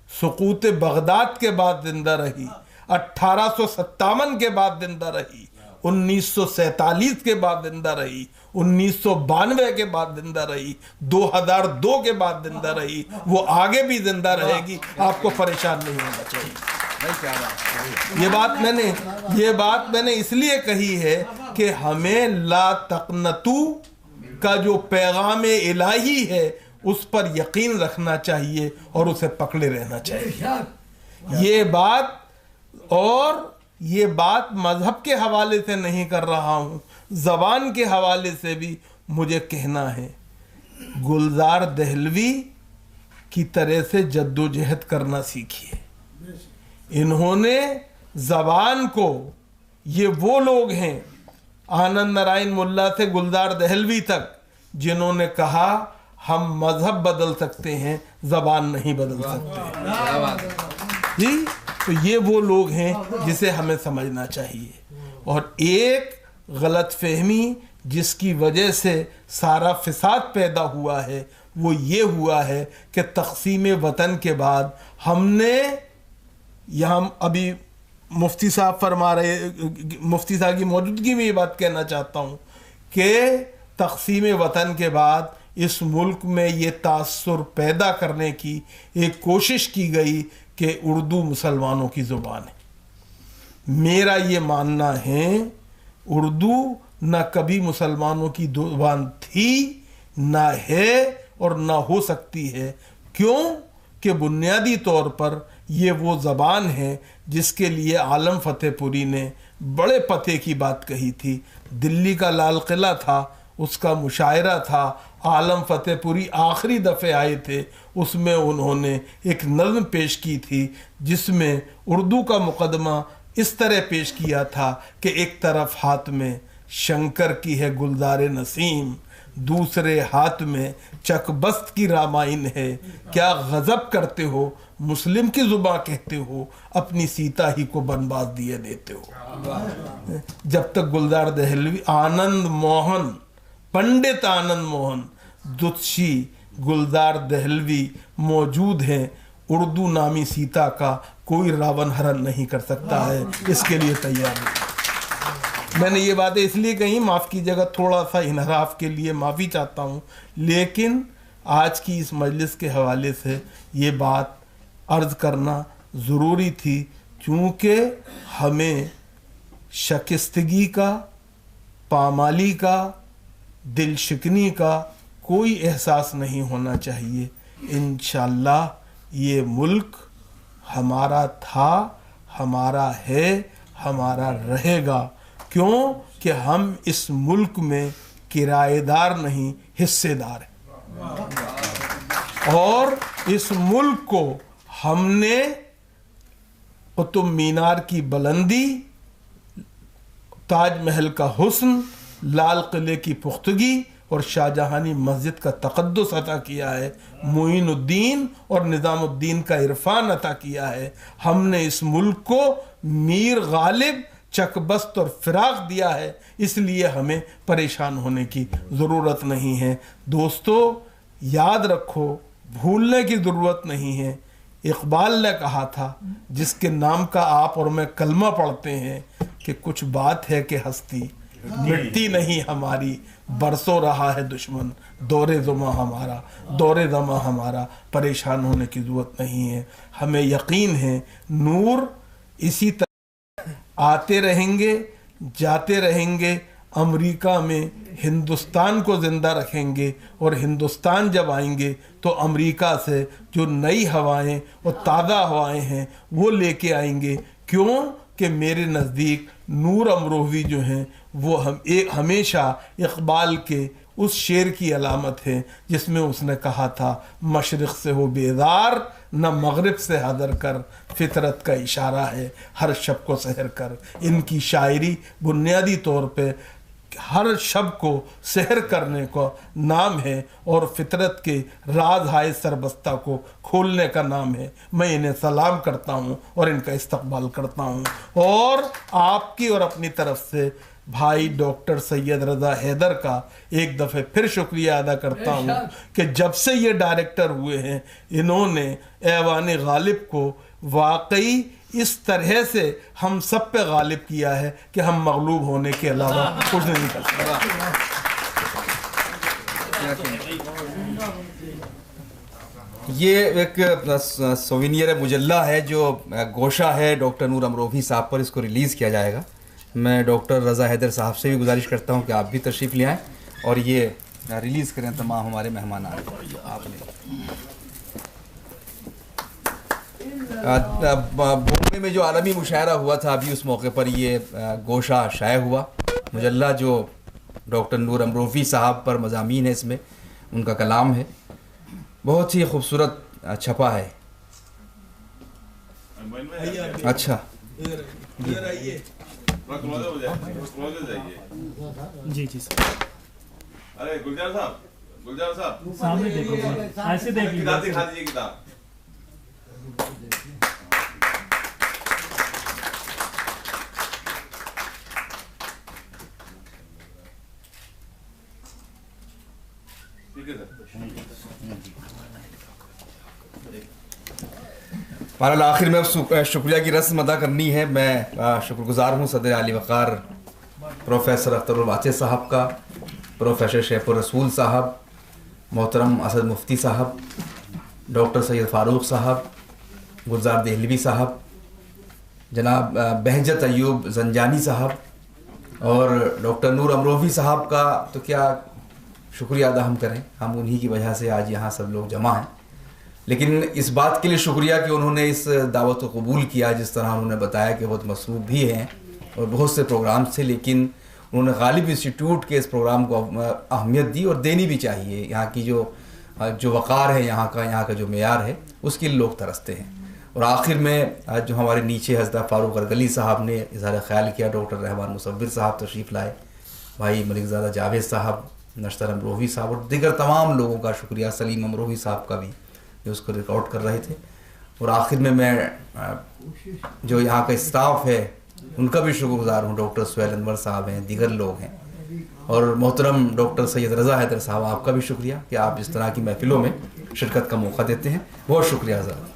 سقوط بغداد کے بعد زندہ رہی، 1857 کے بعد زندہ رہی، 1947 کے بعد زندہ رہی، 1992 کے بعد زندہ رہی، 2002 کے بعد زندہ رہی، وہ آگے بھی زندہ رہے گی. آپ کو پریشان نہیں ہونا چاہیے. یہ بات میں نے اس لیے کہی ہے کہ ہمیں لا تقنطو کا جو پیغام الہی ہے اس پر یقین رکھنا چاہیے اور اسے پکڑے رہنا چاہیے. یہ بات مذہب کے حوالے سے نہیں کر رہا ہوں، زبان کے حوالے سے بھی مجھے کہنا ہے. گلزار دہلوی کی طرح سے جد و جہد کرنا سیکھیے. انہوں نے زبان کو، یہ وہ لوگ ہیں آنند نارائن ملا سے گلزار دہلوی تک جنہوں نے کہا ہم مذہب بدل سکتے ہیں، زبان نہیں بدل سکتے. جی تو یہ وہ لوگ ہیں جسے ہمیں سمجھنا چاہیے. اور ایک غلط فہمی جس کی وجہ سے سارا فساد پیدا ہوا ہے وہ یہ ہوا ہے کہ تقسیم وطن کے بعد ہم نے، یہاں ابھی مفتی صاحب فرما رہے، مفتی صاحب کی موجودگی میں یہ بات کہنا چاہتا ہوں کہ تقسیم وطن کے بعد اس ملک میں یہ تاثر پیدا کرنے کی ایک کوشش کی گئی کہ اردو مسلمانوں کی زبان ہے. میرا یہ ماننا ہے اردو نہ کبھی مسلمانوں کی زبان تھی، نہ ہے اور نہ ہو سکتی ہے. کیوں کہ بنیادی طور پر یہ وہ زبان ہے جس کے لیے عالم فتح پوری نے بڑے پتے کی بات کہی تھی. دلی کا لال قلعہ تھا، اس کا مشاعرہ تھا، عالم فتح پوری آخری دفعہ آئے تھے، اس میں انہوں نے ایک نظم پیش کی تھی جس میں اردو کا مقدمہ اس طرح پیش کیا تھا کہ ایک طرف ہاتھ میں شنکر کی ہے گلزار نسیم، دوسرے ہاتھ میں چک بست کی رامائن ہے. کیا غضب کرتے ہو، مسلم کی زباں کہتے ہو، اپنی سیتا ہی کو بنواس دیے دیتے ہو. جب تک گلزار دہلوی، آنند موہن، پنڈت آنند موہن دتشی، گلزار دہلوی موجود ہیں، اردو نامی سیتا کا کوئی راون ہرن نہیں کر سکتا ہے. اس کے لیے تیار ہے. میں نے یہ باتیں اس لیے کہیں، معاف کی جگہ تھوڑا سا انحراف کے لیے معافی چاہتا ہوں، لیکن آج کی اس مجلس کے حوالے سے یہ بات عرض کرنا ضروری تھی، چونکہ ہمیں شکستگی کا، پامالی کا، دل شکنی کا کوئی احساس نہیں ہونا چاہیے. انشاءاللہ یہ ملک ہمارا تھا، ہمارا ہے، ہمارا رہے گا. کیوں کہ ہم اس ملک میں کرایہ دار نہیں، حصے دار ہیں. اور اس ملک کو ہم نے قطب مینار کی بلندی، تاج محل کا حسن، لال قلعے کی پختگی اور شاہجہانی مسجد کا تقدس عطا کیا ہے، معین الدین اور نظام الدین کا عرفان عطا کیا ہے. ہم نے اس ملک کو میر غالب، چک بست اور فراغ دیا ہے. اس لیے ہمیں پریشان ہونے کی ضرورت نہیں ہے. دوستو یاد رکھو، بھولنے کی ضرورت نہیں ہے. اقبال نے کہا تھا، جس کے نام کا آپ اور میں کلمہ پڑھتے ہیں، کہ کچھ بات ہے کہ ہستی مٹتی نہیں ہماری، برسوں رہا ہے دشمن دور زماں ہمارا، دور زماں ہمارا. پریشان ہونے کی ضرورت نہیں ہے. ہمیں یقین ہے نور اسی طرح آتے رہیں گے، جاتے رہیں گے. امریکہ میں ہندوستان کو زندہ رکھیں گے، اور ہندوستان جب آئیں گے تو امریکہ سے جو نئی ہوائیں اور تازہ ہوائیں ہیں وہ لے کے آئیں گے. کیوں کہ میرے نزدیک نور امروہوی جو ہیں وہ ہمیشہ اقبال کے اس شعر کی علامت ہے جس میں اس نے کہا تھا، مشرق سے ہو بیدار نہ مغرب سے حذر کر، فطرت کا اشارہ ہے ہر شب کو سحر کر. ان کی شاعری بنیادی طور پہ ہر شب کو سحر کرنے کا نام ہے، اور فطرت کے راز ہائے سربستہ کو کھولنے کا نام ہے. میں انہیں سلام کرتا ہوں اور ان کا استقبال کرتا ہوں، اور آپ کی اور اپنی طرف سے بھائی ڈاکٹر سید رضا حیدر کا ایک دفعہ پھر شکریہ ادا کرتا ہوں کہ جب سے یہ ڈائریکٹر ہوئے ہیں انہوں نے ایوان غالب کو واقعی اس طرح سے ہم سب پہ غالب کیا ہے کہ ہم مغلوب ہونے کے علاوہ کچھ نہیں کر سکتے. یہ ایک سوینئر مجلہ ہے جو گوشہ ہے ڈاکٹر نور امروہوی صاحب پر، اس کو ریلیز کیا جائے گا. میں ڈاکٹر رضا حیدر صاحب سے بھی گزارش کرتا ہوں کہ آپ بھی تشریف لے آئیں اور یہ ریلیز کریں تمام ہمارے مہمان آ رہے ہیں آپ نے. بومبے میں جو عالمی مشاعرہ ہوا تھا ابھی اس موقع پر یہ گوشہ شائع ہوا. مجلہ جو ڈاکٹر نور امروفی صاحب پر مضامین ہے اس میں ان کا کلام ہے, بہت ہی خوبصورت چھپا ہے. اچھا جی جی سر. ارے گلزار صاحب سامنے دیکھو, ایسے دیکھ لیجیے. دکھا دیجیے کتاب. بہرحال آخر میں اب شکریہ کی رسم ادا کرنی ہے. میں شکر گزار ہوں صدر عالی وقار پروفیسر اختر الواقع صاحب کا, پروفیسر شیف الرسول صاحب, محترم اسد مفتی صاحب, ڈاکٹر سید فاروق صاحب, گلزار دہلوی صاحب, جناب بہجت ایوب زنجانی صاحب اور ڈاکٹر نور امروفی صاحب کا تو کیا شکریہ ادا ہم کریں. ہم انہی کی وجہ سے آج یہاں سب لوگ جمع ہیں. لیکن اس بات کے لیے شکریہ کہ انہوں نے اس دعوت کو قبول کیا. جس طرح انہوں نے بتایا کہ بہت مصروف بھی ہیں اور بہت سے پروگرامز تھے, لیکن انہوں نے غالب انسٹیٹیوٹ کے اس پروگرام کو اہمیت دی اور دینی بھی چاہیے. یہاں کی جو وقار ہے, یہاں کا جو معیار ہے, اس کے لیے لوگ ترستے ہیں. اور آخر میں جو ہمارے نیچے حضرت فاروق ارگلی صاحب نے اظہار خیال کیا, ڈاکٹر رحمان مصور صاحب تشریف لائے, بھائی ملک زادہ جاوید صاحب, نشتر امروہی صاحب اور دیگر تمام لوگوں کا شکریہ, سلیم امروہی صاحب کا بھی جو اس کو ریکارڈ کر رہے تھے. اور آخر میں جو یہاں کا اسٹاف ہے ان کا بھی شکر گزار ہوں. ڈاکٹر سہیل انور صاحب ہیں, دیگر لوگ ہیں, اور محترم ڈاکٹر سید رضا حیدر صاحب, آپ کا بھی شکریہ کہ آپ اس طرح کی محفلوں میں شرکت کا موقع دیتے ہیں. بہت شکریہ حضرت.